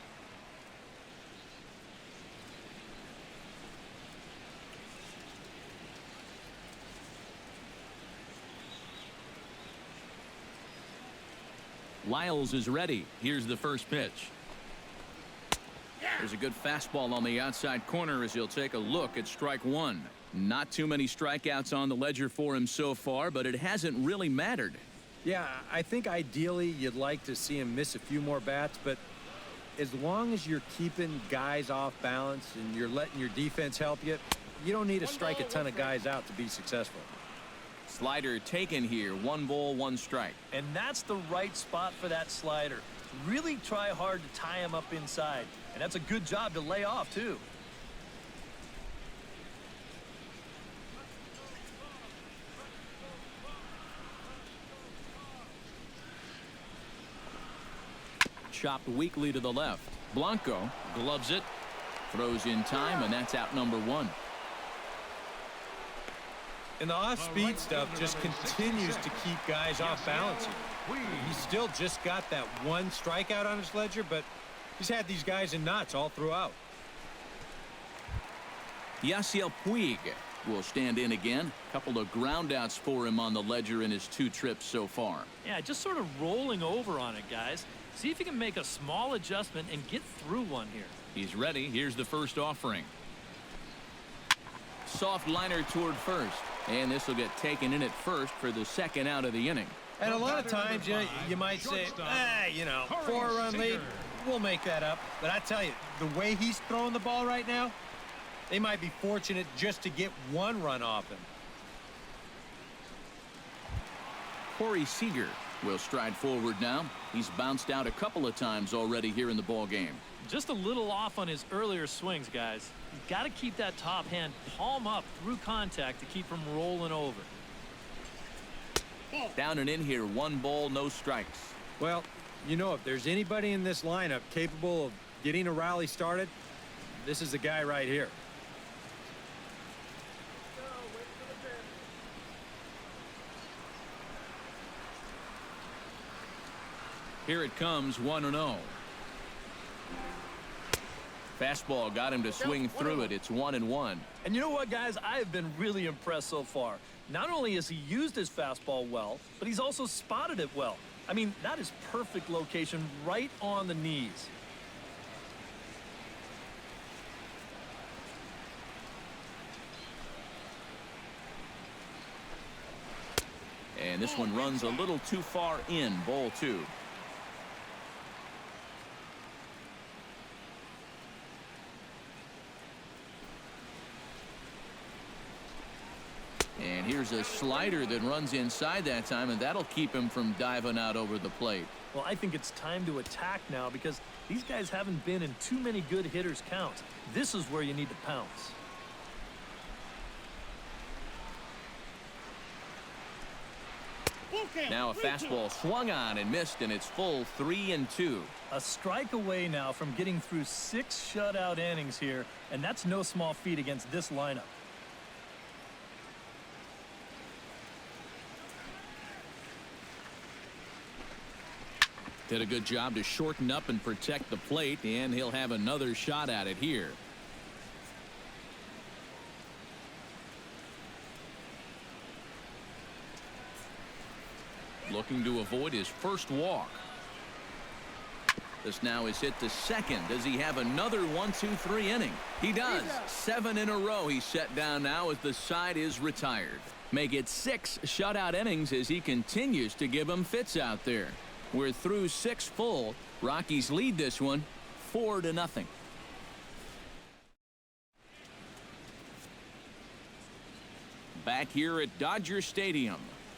Lyles is ready. Here's the first pitch. There's a good fastball on the outside corner as he'll take a look at strike 1. Not too many strikeouts on the ledger for him so far, but it hasn't really mattered. Yeah, I think ideally you'd like to see him miss a few more bats, but as long as you're keeping guys off balance and you're letting your defense help you, you don't need to strike a ton of guys out to be successful. Slider taken here. 1 ball, 1 strike. And that's the right spot for that slider. Really try hard to tie him up inside. And that's a good job to lay off, too. chopped weakly to the left. Blanco gloves it, throws in time, and that's out number 1. And the off-speed stuff just continues to keep guys off balance here. He's still just got that one strikeout on his ledger, but he's had these guys in knots all throughout. Yasiel Puig will stand in again. A couple of groundouts for him on the ledger in his 2 trips so far. Yeah, just sort of rolling over on it, guys. See if you can make a small adjustment and get through one here. He's ready. Here's the first offering. Soft liner toward first. And this will get taken in at first for the second out of the inning. And a lot of times, you might say, 4-run lead, we'll make that up. But I tell you, the way he's throwing the ball right now, they might be fortunate just to get 1 run off him. Corey Seager will stride forward now. He's bounced out a couple of times already here in the ball game. Just a little off on his earlier swings, guys. You've got to keep that top hand palm up through contact to keep from rolling over. Down and in here, 1 ball, no strikes. Well, if there's anybody in this lineup capable of getting a rally started, this is the guy right here. Here it comes, 1-0. Fastball got him to swing through it. It's 1-1. And you know what, guys? I have been really impressed so far. Not only has he used his fastball well, but he's also spotted it well. I mean, that is perfect location right on the knees. And this one runs a little too far in, ball 2. And here's a slider that runs inside that time, and that'll keep him from diving out over the plate. Well, I think it's time to attack now because these guys haven't been in too many good hitters' counts. This is where you need to pounce. Now a fastball swung on and missed, and it's full 3-2. A strike away now from getting through 6 shutout innings here, and that's no small feat against this lineup. Did a good job to shorten up and protect the plate, and he'll have another shot at it here. Looking to avoid his first walk. This now is hit to second. Does he have another 1-2-3 inning? He does. 7 in a row he's set down now as the side is retired. Make it 6 shutout innings as he continues to give them fits out there. We're through 6 full. Rockies lead this one 4-0. Back here at Dodger Stadium.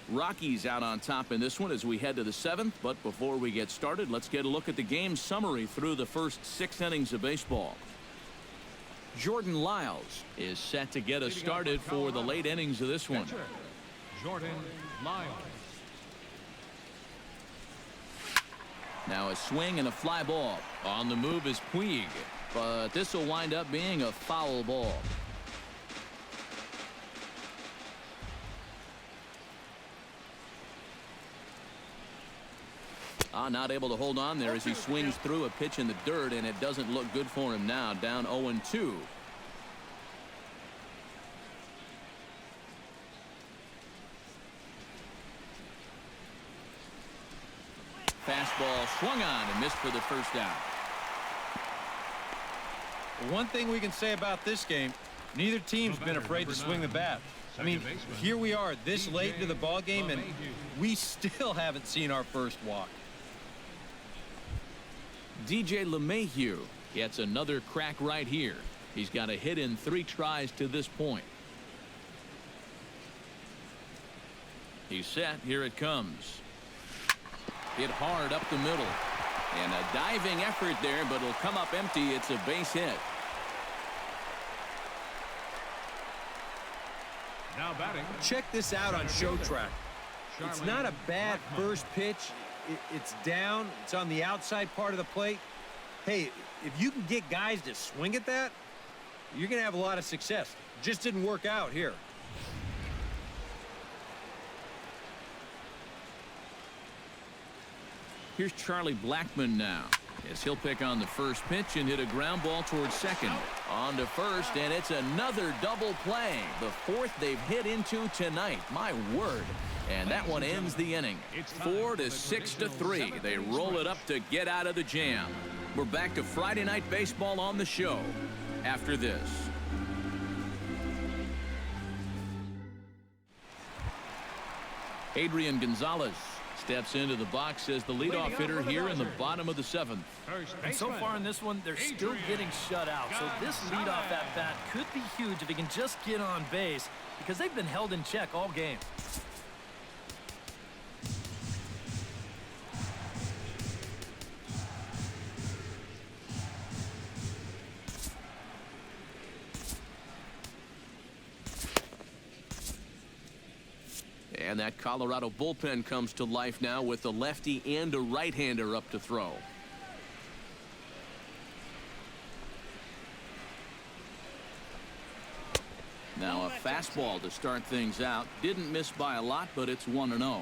Rockies out on top in this one as we head to the 7th. But before we get started, let's get a look at the game summary through the first 6 innings of baseball. Jordan Lyles is set to get us started for the late innings of this one. Jordan Lyles. Now a swing and a fly ball. On the move is Puig, but this will wind up being a foul ball. Not able to hold on there as he swings through a pitch in the dirt, and it doesn't look good for him now. Down 0-2. Fastball swung on and missed for the first out. One thing we can say about this game, neither team's been afraid to swing the bat. I mean, here we are this late into the ball game, and we still haven't seen our first walk. DJ LeMahieu gets another crack right here. He's got a hit in 3 tries to this point. He's set. Here it comes. Hit hard up the middle. And a diving effort there, but it'll come up empty. It's a base hit. Now batting. Check this out on Show Track. It's not a bad first pitch, It's down. It's on the outside part of the plate. Hey, if you can get guys to swing at that, you're going to have a lot of success. Just didn't work out here. Here's Charlie Blackmon now, as he'll pick on the first pitch and hit a ground ball towards second. On to first, and it's another double play. The fourth they've hit into tonight. My word. And that one ends the inning. 4 to 6 to 3. They roll it up to get out of the jam. We're back to Friday Night Baseball on the show after this. Adrian Gonzalez steps into the box as the leadoff hitter here in the bottom of the 7th. And so far in this one, they're still getting shut out. So this leadoff at bat could be huge if he can just get on base, because they've been held in check all game. And that Colorado bullpen comes to life now with a lefty and a right-hander up to throw. Now a fastball to start things out. Didn't miss by a lot, but it's 1-0.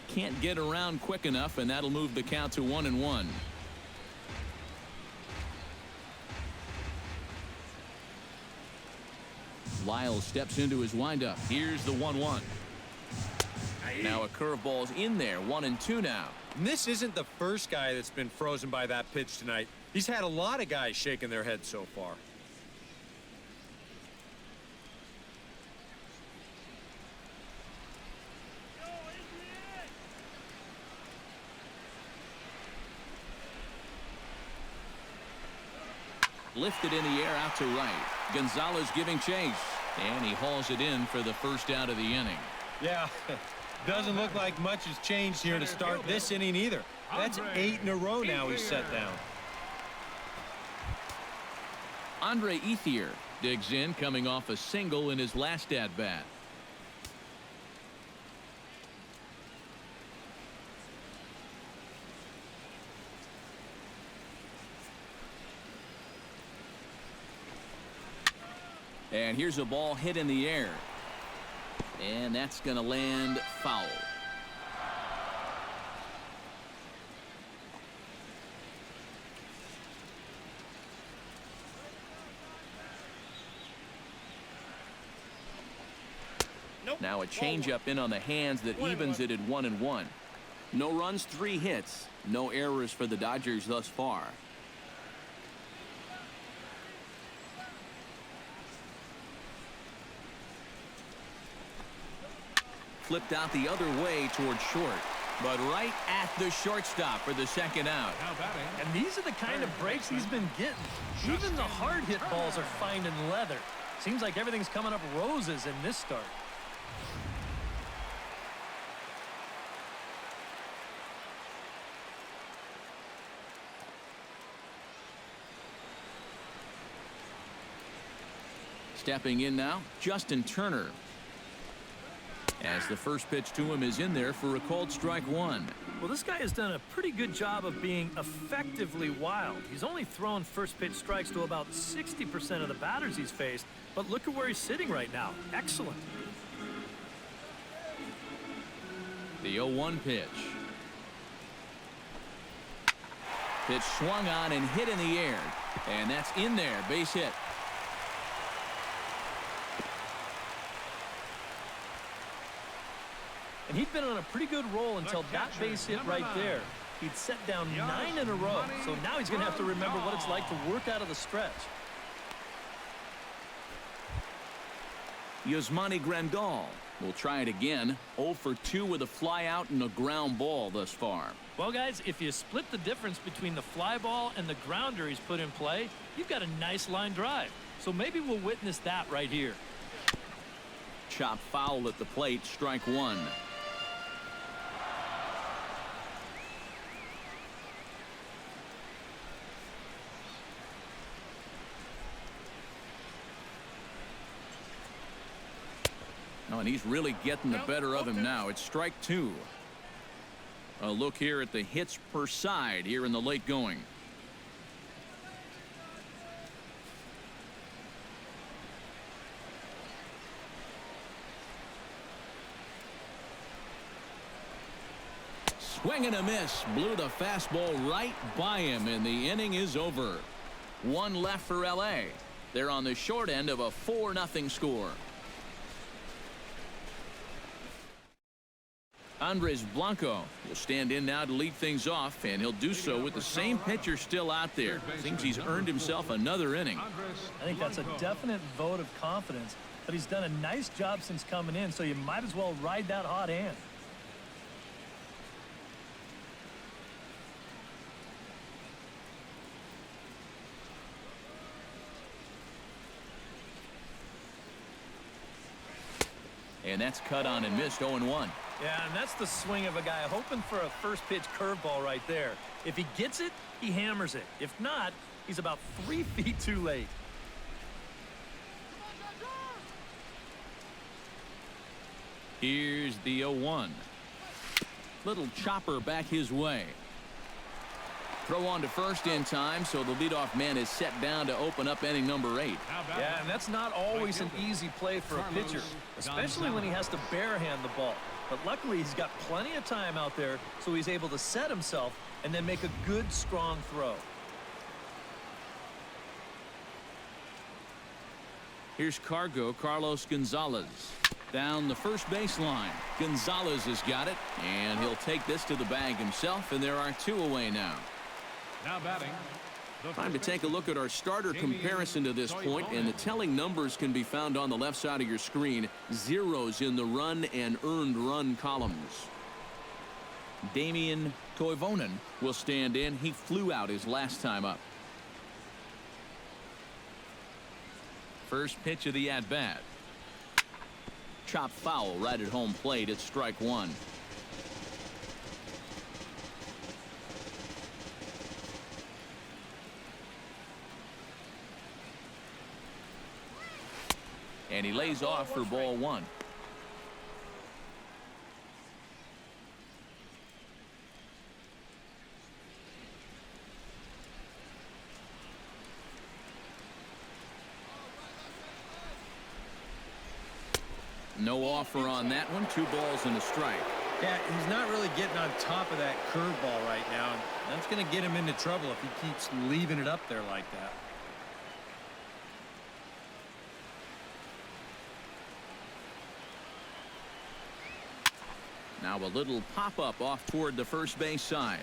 Can't get around quick enough, and that'll move the count to 1-1. Lyle steps into his windup. Here's the 1-1. Now a curveball's in there. 1-2 now. And this isn't the first guy that's been frozen by that pitch tonight. He's had a lot of guys shaking their heads so far. Lifted in the air out to right. Gonzalez giving chase. And he hauls it in for the first out of the inning. Yeah, doesn't look like much has changed here to start this inning either. That's 8 in a row now he's set down. Andre Ethier digs in, coming off a single in his last at-bat. And here's a ball hit in the air. And that's going to land foul. Now a changeup in on the hands that evens it at 1-1. No runs, 3 hits. No errors for the Dodgers thus far. Flipped out the other way towards short, but right at the shortstop for the second out. And these are the kind of breaks he's been getting. Even the hard hit balls are finding leather. Seems like everything's coming up roses in this start. Stepping in now, Justin Turner. As the first pitch to him is in there for a called strike 1. Well, this guy has done a pretty good job of being effectively wild. He's only thrown first pitch strikes to about 60% of the batters he's faced, but look at where he's sitting right now. Excellent. The 0-1 pitch. Pitch swung on and hit in the air. And that's in there. Base hit. And he'd been on a pretty good roll until that base hit right there. He'd set down 9 in a row, so now he's going to have to remember what it's like to work out of the stretch. Yasmani Grandal will try it again. 0 for 2 with a fly out and a ground ball thus far. Well, guys, if you split the difference between the fly ball and the grounder he's put in play, you've got a nice line drive. So maybe we'll witness that right here. Chop foul at the plate, strike 1. Oh, and he's really getting the better of him now. It's strike 2. A look here at the hits per side here in the late going. Swing and a miss. Blew the fastball right by him, and the inning is over. 1 left for L.A. They're on the short end of a 4-0 score. Andres Blanco will stand in now to lead things off, and he'll do so with the same pitcher still out there. Seems he's earned himself another inning. I think that's a definite vote of confidence, but he's done a nice job since coming in, so you might as well ride that hot hand. And that's cut on and missed. 0-1. Yeah, and that's the swing of a guy hoping for a first pitch curveball right there. If he gets it, he hammers it. If not, he's about 3 feet too late. Here's the 0-1. Little chopper back his way. Throw on to first in time, so the leadoff man is set down to open up inning number 8. Yeah, and that's not always an easy play for a pitcher, especially when he has to barehand the ball. But luckily, he's got plenty of time out there, so he's able to set himself and then make a good, strong throw. Here's Carlos Gonzalez. Down the first baseline. Gonzalez has got it, and he'll take this to the bag himself, and there are 2 away now. Now batting. Time to take a look at our starter comparison to this point, and the telling numbers can be found on the left side of your screen. Zeros in the run and earned run columns. Damian Toivonen will stand in. He flew out his last time up. First pitch of the at-bat. Chop foul right at home plate. It's strike 1. And he lays off for ball 1. No offer on that one. 2 balls and a strike. Yeah, he's not really getting on top of that curveball right now. That's going to get him into trouble if he keeps leaving it up there like that. Now a little pop-up off toward the first base side.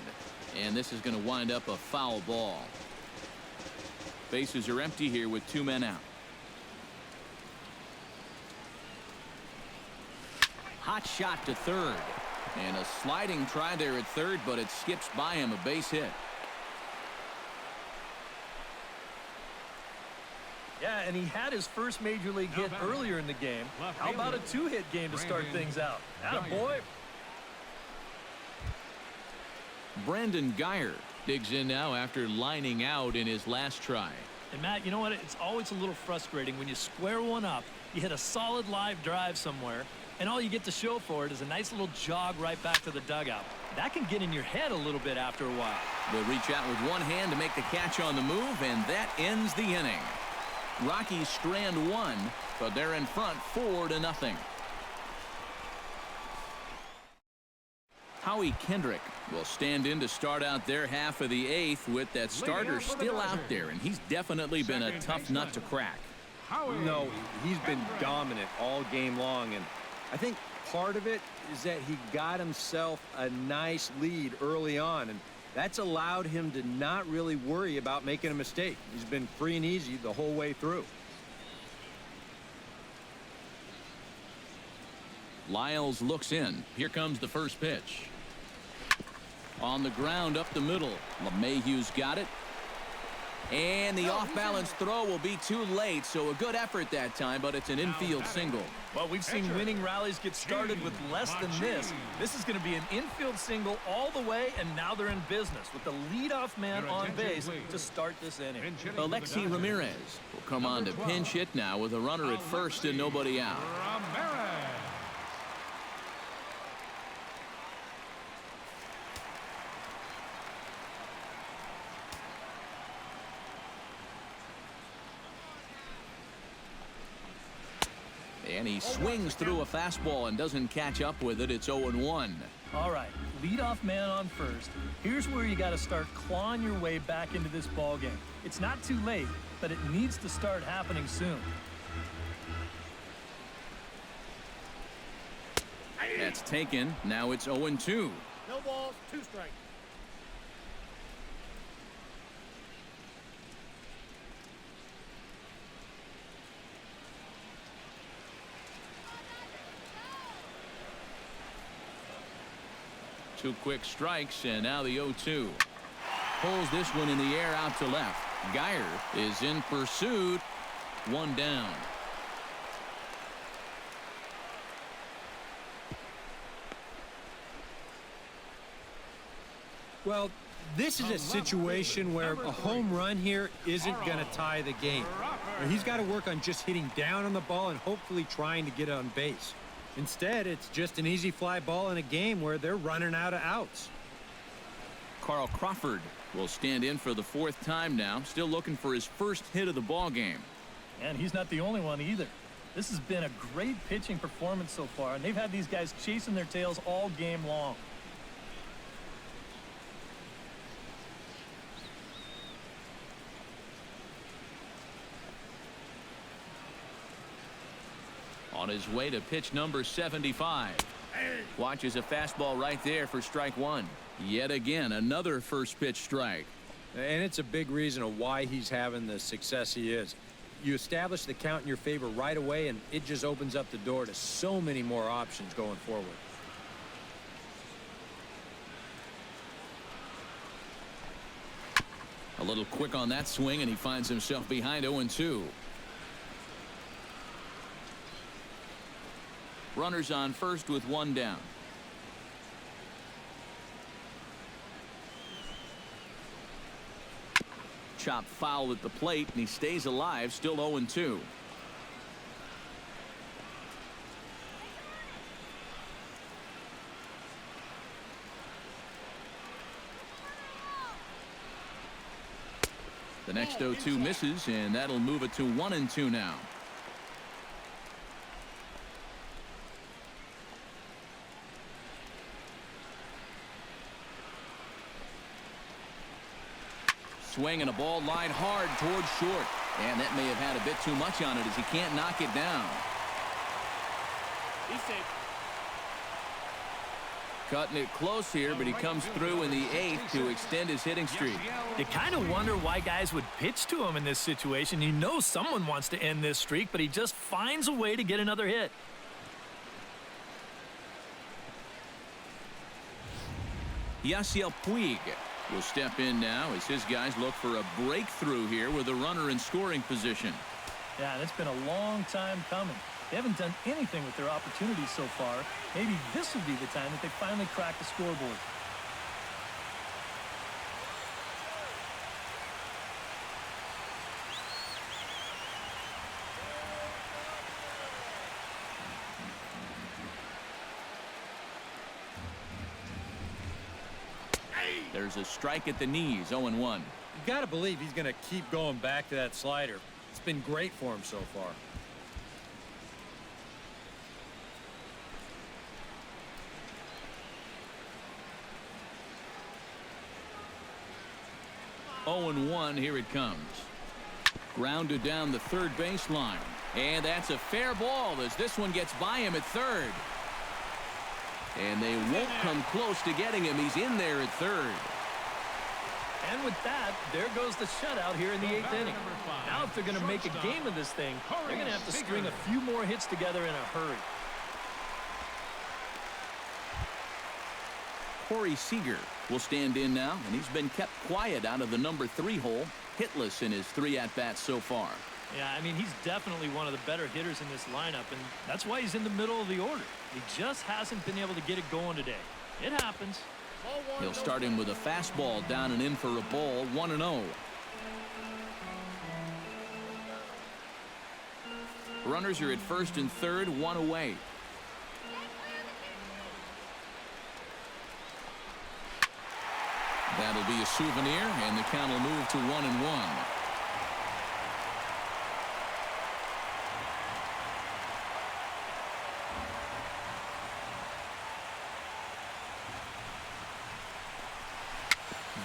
And this is going to wind up a foul ball. Bases are empty here with 2 men out. Hot shot to third. And a sliding try there at third, but it skips by him. A base hit. Yeah, and he had his first major league hit earlier in the game. How about a 2-hit game to start things out? Attaboy. Brandon Geyer digs in now after lining out in his last try. And Matt, you know what? It's always a little frustrating when you square one up, you hit a solid live drive somewhere, and all you get to show for it is a nice little jog right back to the dugout. That can get in your head a little bit after a while. They'll reach out with one hand to make the catch on the move, and that ends the inning. Rockies strand 1, but they're in front 4-0. Howie Kendrick will stand in to start out their half of the 8th with that starter still out there, and he's definitely been a tough nut to crack. No, he's been dominant all game long, and I think part of it is that he got himself a nice lead early on, and that's allowed him to not really worry about making a mistake. He's been free and easy the whole way through. Lyles looks in. Here comes the first pitch. On the ground up the middle. LeMahieu's got it. And the off-balance throw will be too late, so a good effort that time, but it's an infield single. Well, we've seen winning rallies get started with less than this. This is going to be an infield single all the way, and now they're in business with the leadoff man on base to start this inning. Alexi Ramirez will come on to pinch hit now with a runner at first and nobody out. Ramirez. And he swings through a fastball and doesn't catch up with it. It's 0-1. All right, leadoff man on first. Here's where you got to start clawing your way back into this ball game. It's not too late, but it needs to start happening soon. That's taken. Now it's 0-2. No balls, 2 strikes. Two quick strikes, and now the 0-2. Pulls this one in the air out to left. Geyer is in pursuit. 1 down. Well, this is a situation where a home run here isn't going to tie the game. He's got to work on just hitting down on the ball and hopefully trying to get on base. Instead, it's just an easy fly ball in a game where they're running out of outs. Carl Crawford will stand in for the 4th time now, still looking for his first hit of the ball game. And he's not the only one either. This has been a great pitching performance so far, and they've had these guys chasing their tails all game long. On his way to pitch number 75. Watches a fastball right there for strike 1. Yet again, another first pitch strike. And it's a big reason of why he's having the success he is. You establish the count in your favor right away, and it just opens up the door to so many more options going forward. A little quick on that swing, and he finds himself behind 0-2. Runners on first with 1 down. Chop foul at the plate, and he stays alive, still 0-2. The next 0-2 misses, and that'll move it to 1-2 now. Swing and a ball line hard towards short. And that may have had a bit too much on it as he can't knock it down. He's safe. Cutting it close here, but he comes through in the 8th to extend his hitting streak. You kind of wonder why guys would pitch to him in this situation. You know someone wants to end this streak, but he just finds a way to get another hit. Yasiel Puig will step in now as his guys look for a breakthrough here with a runner in scoring position. Yeah, and it's been a long time coming. They haven't done anything with their opportunities so far. Maybe this will be the time that they finally crack the scoreboard. There's a strike at the knees, 0-1. You got to believe he's going to keep going back to that slider. It's been great for him so far. Oh, 0-1, here it comes. Grounded down the third baseline. And that's a fair ball as this one gets by him at third. And they won't come close to getting him. He's in there at third. And with that, there goes the shutout here in the 8th inning. Now if they're going to make a game of this thing, they're going to have to string a few more hits together in a hurry. Corey Seager will stand in now, and he's been kept quiet out of the number 3 hole, hitless in his 3 at-bats so far. Yeah, I mean, he's definitely one of the better hitters in this lineup, and that's why he's in the middle of the order. He just hasn't been able to get it going today. It happens. He'll start him with a fastball down and in for a ball, 1-0. Runners are at first and third, 1 away. That'll be a souvenir, and the count will move to 1-1.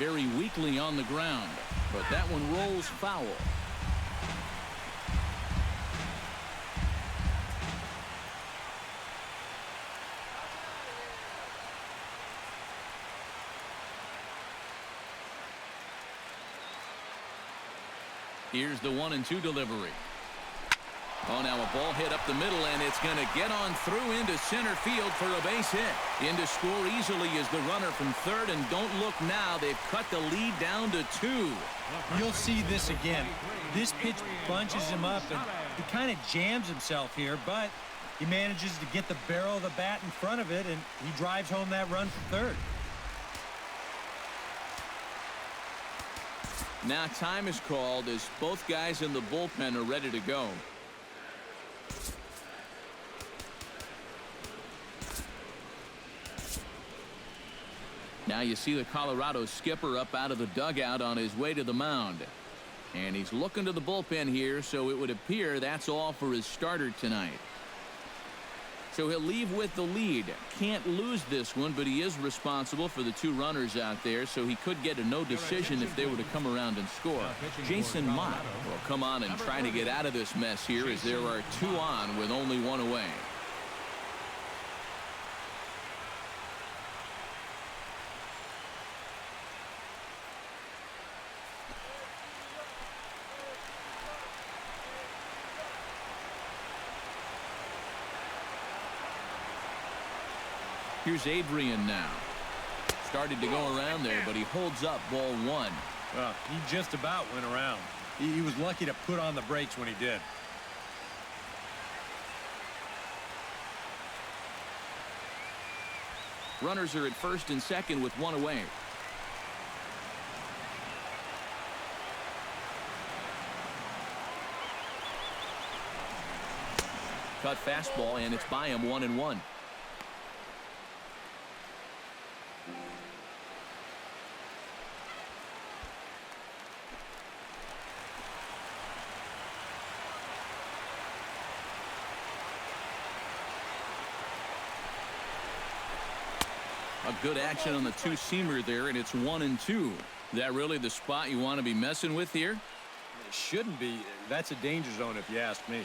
very weakly on the ground, but that one rolls foul. Here's the 1-2 delivery. Oh, now a ball hit up the middle, and it's going to get on through into center field for a base hit. In to score easily is the runner from third, and don't look now. They've cut the lead down to 2. You'll see this again. This pitch bunches him up, and he kind of jams himself here, but he manages to get the barrel of the bat in front of it, and he drives home that run from third. Now time is called as both guys in the bullpen are ready to go. Now you see the Colorado skipper up out of the dugout on his way to the mound. And he's looking to the bullpen here, so it would appear that's all for his starter tonight. So he'll leave with the lead. Can't lose this one, but he is responsible for the 2 runners out there, so he could get a no decision if they were to come around and score. Jason Mott will come on and try to get out of this mess here as there are 2 on with only 1 away. Here's Adrian now. Started to go around there, but he holds up ball 1. He just about went around. He was lucky to put on the brakes when he did. Runners are at first and second with 1 away. Cut fastball, and it's by him 1-1. A good action on the 2-seamer there, and it's 1-2. That really the spot you want to be messing with here? It shouldn't be. That's a danger zone if you ask me.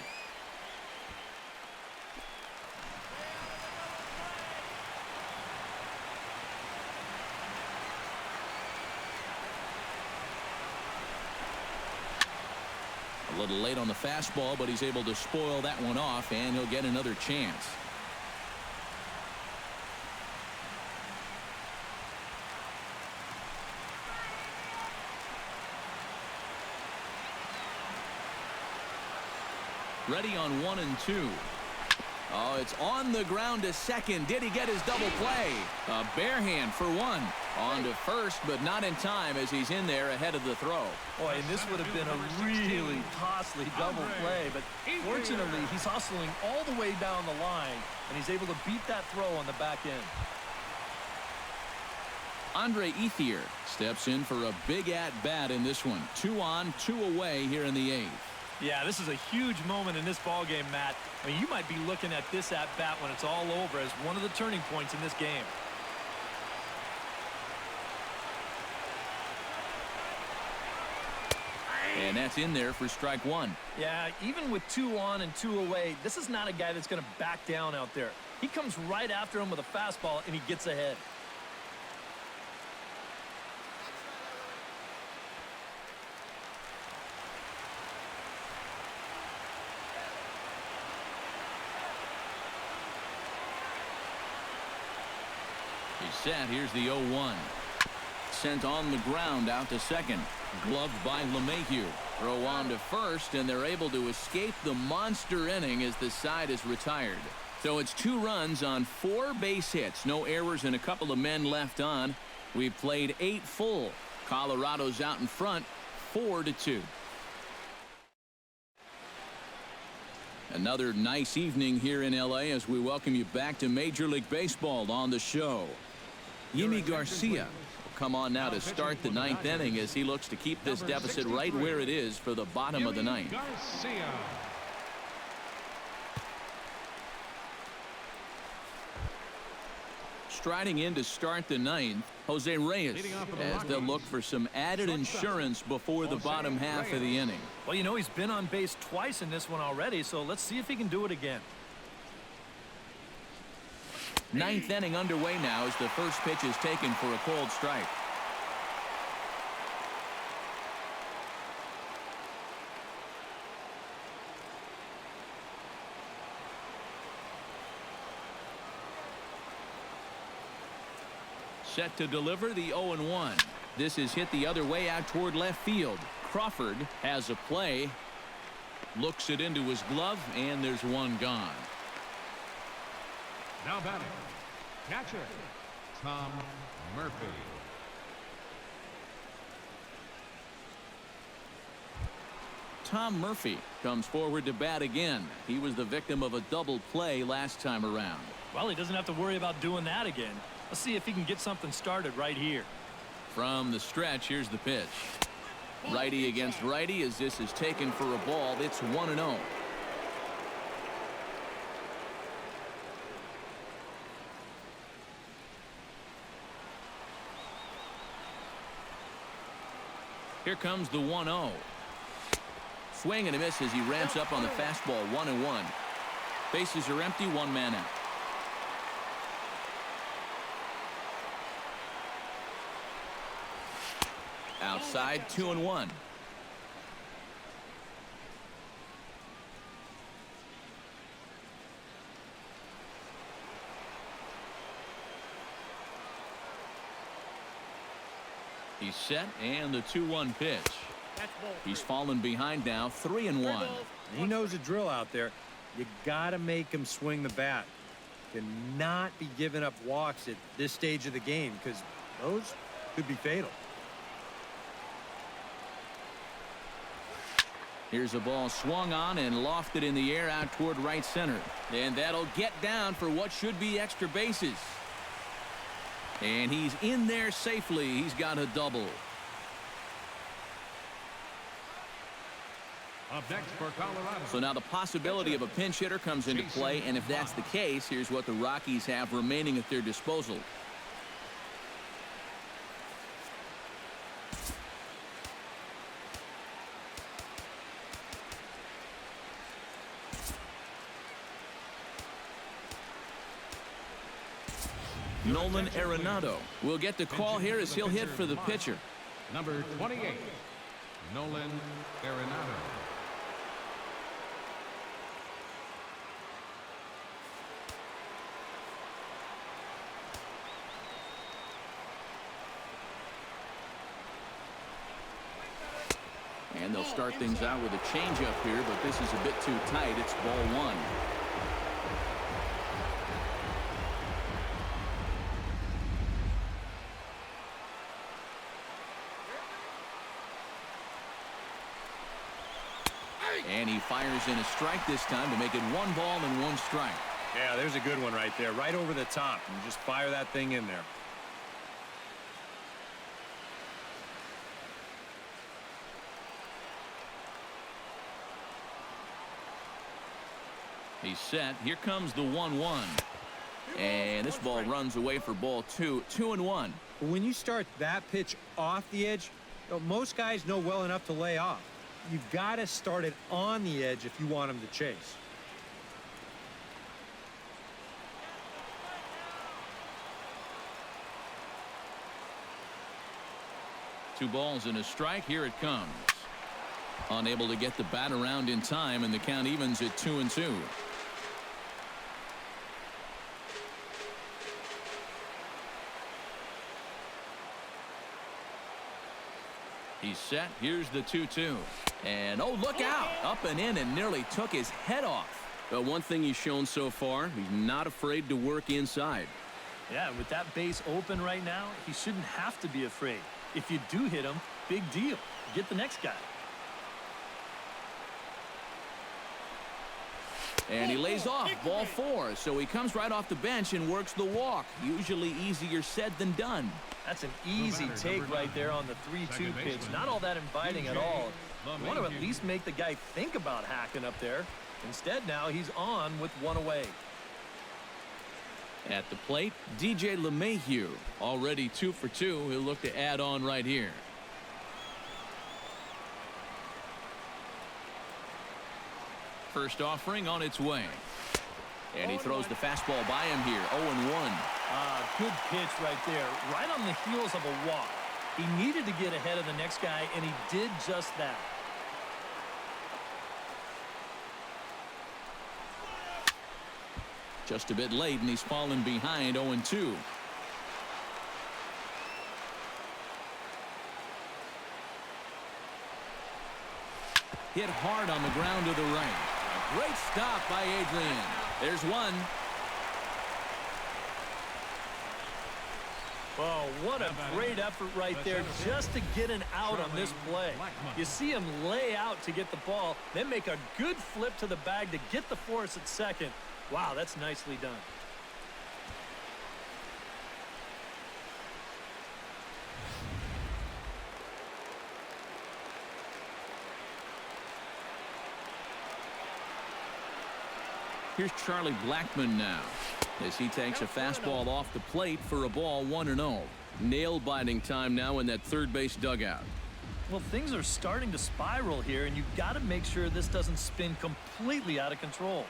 A little late on the fastball, but he's able to spoil that one off, and he'll get another chance. Ready on 1-2. Oh, it's on the ground to second. Did he get his double play? A bare hand for 1. On to first, but not in time as he's in there ahead of the throw. Boy, and this would have been a really costly double play, but fortunately he's hustling all the way down the line, and he's able to beat that throw on the back end. Andre Ethier steps in for a big at-bat in this one. 2 on, 2 away here in the 8th. Yeah, this is a huge moment in this ball game, Matt. I mean, you might be looking at this at-bat when it's all over as one of the turning points in this game. And that's in there for strike 1. Yeah, even with 2 on and 2 away, this is not a guy that's going to back down out there. He comes right after him with a fastball, and he gets ahead. He's set. Here's the 0-1. Sent on the ground out to second. Gloved by LeMahieu. Throw on to first, and they're able to escape the monster inning as the side is retired. So it's 2 runs on 4 base hits. No errors and a couple of men left on. We've played 8 full. Colorado's out in front, 4-2. Another nice evening here in L.A. as we welcome you back to Major League Baseball on the show. Yimi Garcia will come on now to start the 9th inning as he looks to keep this deficit right where it is for the bottom of the 9th. Garcia. striding in to start the ninth, Jose Reyes, as they'll look for some added insurance before the bottom half of the inning. Well, you know, he's been on base twice in this one already, so let's see if he can do it again. Ninth inning underway now as the first pitch is taken for a cold strike. Set to deliver the 0-1. This is hit the other way out toward left field. Crawford has a play. Looks it into his glove, and there's one gone. Now batting, catcher, Tom Murphy. Tom Murphy comes forward to bat again. He was the victim of a double play last time around. Well, he doesn't have to worry about doing that again. Let's see if he can get something started right here. From the stretch, here's the pitch. Righty against righty as this is taken for a ball. It's 1-0. Here comes the 1-0. Swing and a miss as he ramps up on the fastball. 1-1. Bases are empty, one man out. Outside, 2-1. He's set, and the 2-1 pitch. He's fallen behind now, 3-1. He knows the drill out there. You gotta make him swing the bat. Cannot be giving up walks at this stage of the game, because those could be fatal. Here's a ball swung on and lofted in the air out toward right center. And that'll get down for what should be extra bases. And he's in there safely. He's got a double. Up next for Colorado. So now the possibility of a pinch hitter comes into play, and if that's the case, here's what the Rockies have remaining at their disposal. Nolan Arenado will get the call here as he'll hit for the pitcher. Number 28, Nolan Arenado. And they'll start things out with a changeup here, but this is a bit too tight. It's ball one. And he fires in a strike this time to make it 1 ball and 1 strike. Yeah, there's a good one right there, right over the top. And just fire that thing in there. He's set. Here comes the 1-1. And this ball runs away for ball 2. 2-1. When you start that pitch off the edge, you know, most guys know well enough to lay off. You've got to start it on the edge if you want him to chase. Two balls and a strike. Here it comes. Unable to get the bat around in time, and the count evens at 2-2. He's set. Here's the 2-2. And, oh, look out. Up and in and nearly took his head off. But one thing he's shown so far, he's not afraid to work inside. Yeah, with that base open right now, he shouldn't have to be afraid. If you do hit him, big deal. Get the next guy. And he lays off ball 4, so he comes right off the bench and works the walk. Usually easier said than done. That's an easy take right there on the 3-2 pitch. Not all that inviting at all. You want to at least make the guy think about hacking up there. Instead now he's on with 1 away. At the plate, DJ LeMahieu, already 2 for 2. He'll look to add on right here. First offering on its way. And he throws the fastball by him here. 0-1. Good pitch right there. Right on the heels of a walk. He needed to get ahead of the next guy, and he did just that. Just a bit late, and he's fallen behind 0-2. Hit hard on the ground to the right. A great stop by Adrian. There's one. Oh, what a great effort right there just to get an out on this play. You see him lay out to get the ball, then make a good flip to the bag to get the force at second. Wow, that's nicely done. Here's Charlie Blackmon now as he takes a fastball off the plate for a ball 1-0. Nail-biting time now in that third base dugout. Well, things are starting to spiral here, and you've got to make sure this doesn't spin completely out of control.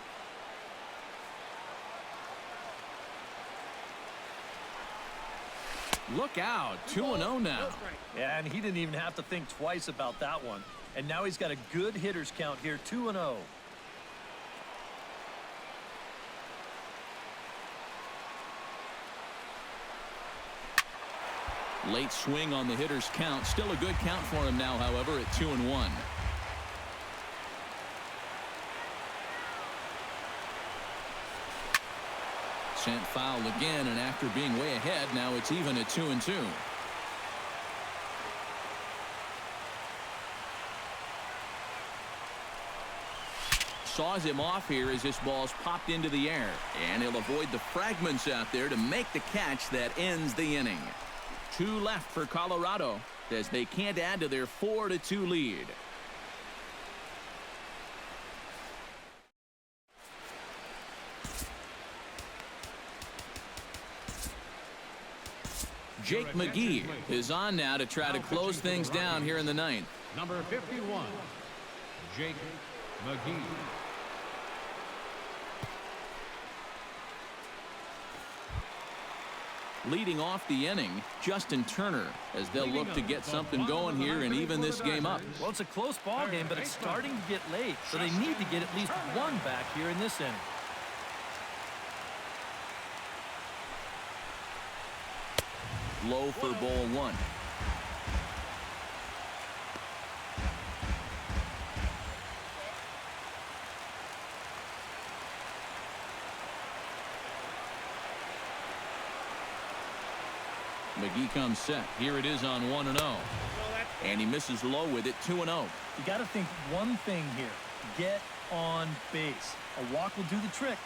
Look out, 2-0 now. Yeah, and he didn't even have to think twice about that one. And now he's got a good hitters count here, 2-0. Late swing on the hitter's count. Still a good count for him now, however, at 2-1. Sent foul again, and after being way ahead, now it's even at 2-2. Saws him off here as this ball's popped into the air, and he'll avoid the fragments out there to make the catch that ends the inning. 2 left for Colorado as they can't add to their 4-2 lead. Jake McGee is on now to try to close things down here in the ninth. Number 51, Jake McGee. Leading off the inning, Justin Turner, as they'll look to get something going here and even this game up. Well, it's a close ball game, but it's starting to get late, so they need to get at least one back here in this inning. Low for ball 1. McGee comes set. Here it is on 1-0. And he misses low with it, 2-0. You got to think one thing here. Get on base. A walk will do the trick.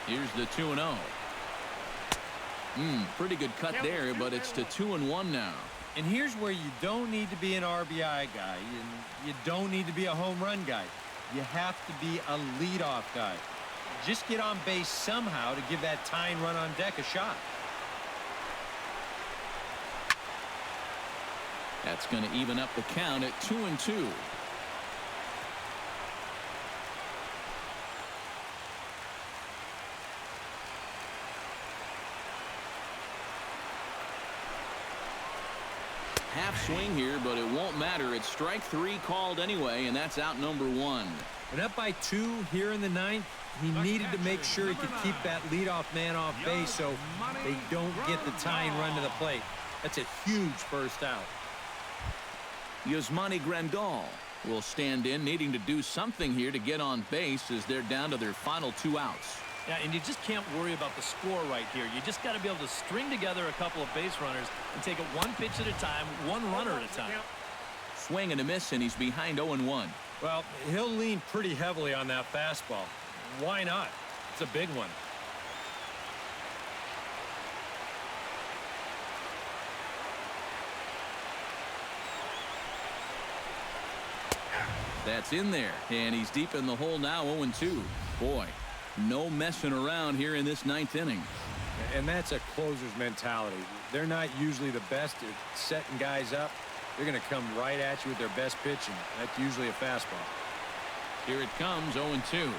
Here's the 2-0. Pretty good cut there, but it's to 2-1 now. And here's where you don't need to be an RBI guy, and you don't need to be a home run guy. You have to be a leadoff guy. Just get on base somehow to give that tying run on deck a shot. That's going to even up the count at 2-2. Half swing here, but it won't matter. It's strike 3 called anyway, and that's out number 1. And up by 2 here in the ninth, he needed to make sure he could keep that leadoff man off base so they don't get the tying run to the plate. That's a huge first out. Yasmani Grandal will stand in, needing to do something here to get on base as they're down to their final 2 outs. Yeah, and you just can't worry about the score right here. You just got to be able to string together a couple of base runners and take it one pitch at a time, one runner at a time. Swing and a miss, and he's behind 0-1. Well, he'll lean pretty heavily on that fastball. Why not? It's a big one. That's in there, and he's deep in the hole now, 0-2. Boy, no messing around here in this ninth inning. And that's a closer's mentality. They're not usually the best at setting guys up. They're going to come right at you with their best pitch, and that's usually a fastball. Here it comes, 0-2.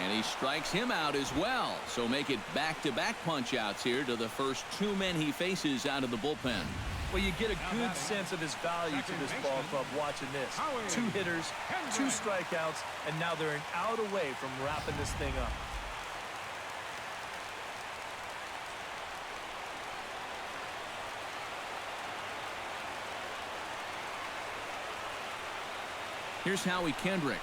And he strikes him out as well. So make it back-to-back punch-outs here to the first two men he faces out of the bullpen. Well, you get a good sense of his value to this ball club watching this. 2 hitters, 2 strikeouts, and now they're an out away from wrapping this thing up. Here's Howie Kendrick,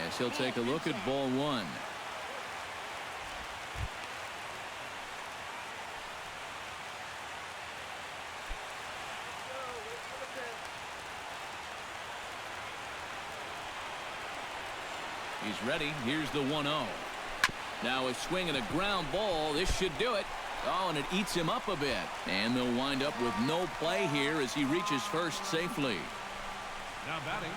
as he'll take a look at ball 1. He's ready. Here's the 1-0. Now a swing and a ground ball. This should do it. Oh, and it eats him up a bit. And they'll wind up with no play here as he reaches first safely. Now batting.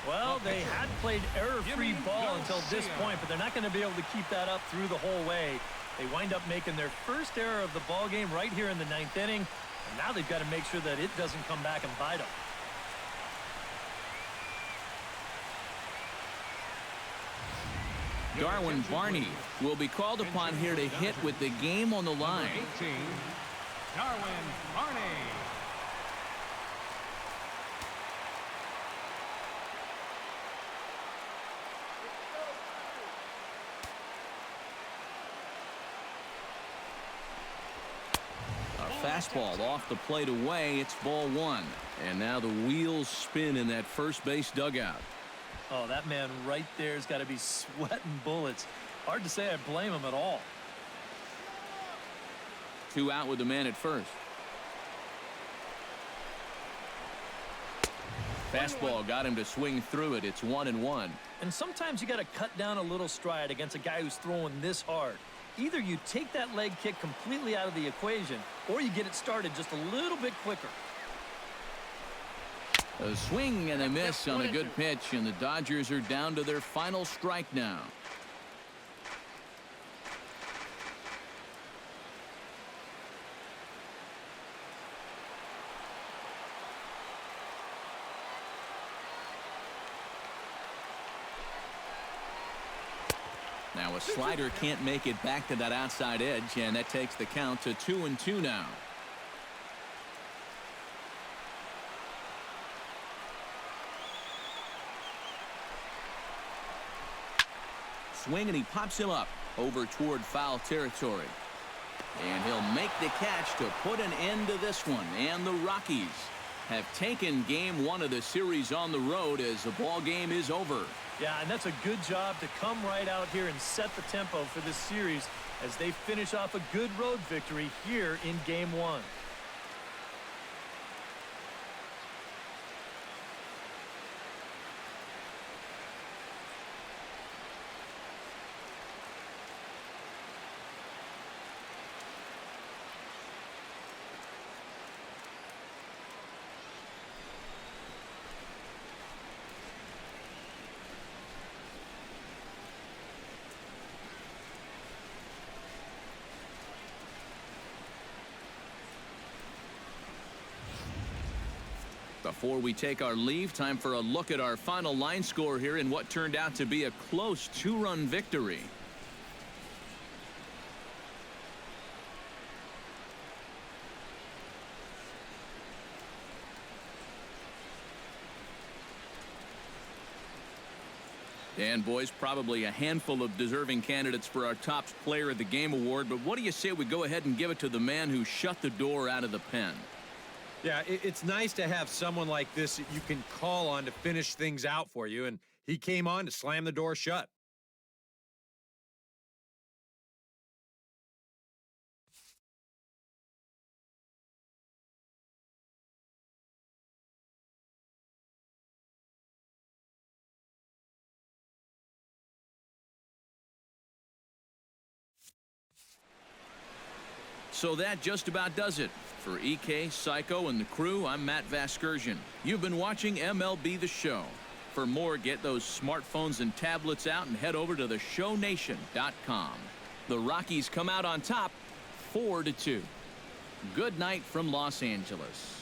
Well, they had played error-free ball until this point, but they're not going to be able to keep that up through the whole way. They wind up making their first error of the ball game right here in the 9th inning, and now they've got to make sure that it doesn't come back and bite them. Darwin Barney will be called upon here to hit with the game on the line. 18, Darwin Barney. A fastball off the plate away. It's ball 1. And now the wheels spin in that first base dugout. Oh, that man right there has got to be sweating bullets. Hard to say I blame him at all. 2 out with the man at first. Fastball got him to swing through it. It's 1-1. And sometimes you got to cut down a little stride against a guy who's throwing this hard. Either you take that leg kick completely out of the equation, or you get it started just a little bit quicker. A swing and a miss on a good pitch, and the Dodgers are down to their final strike now. Now a slider can't make it back to that outside edge, and that takes the count to 2-2 now. Swing, and he pops him up over toward foul territory. And he'll make the catch to put an end to this one. And the Rockies have taken game 1 of the series on the road as the ball game is over. Yeah, and that's a good job to come right out here and set the tempo for this series as they finish off a good road victory here in game 1. Before we take our leave, time for a look at our final line score here in what turned out to be a close 2-run victory. And boys, probably a handful of deserving candidates for our top player of the game award, but what do you say we go ahead and give it to the man who shut the door out of the pen? Yeah, it's nice to have someone like this that you can call on to finish things out for you, and he came on to slam the door shut. So that just about does it. For EK, Psycho, and the crew, I'm Matt Vasgersian. You've been watching MLB The Show. For more, get those smartphones and tablets out and head over to theshownation.com. The Rockies come out on top 4-2. Good night from Los Angeles.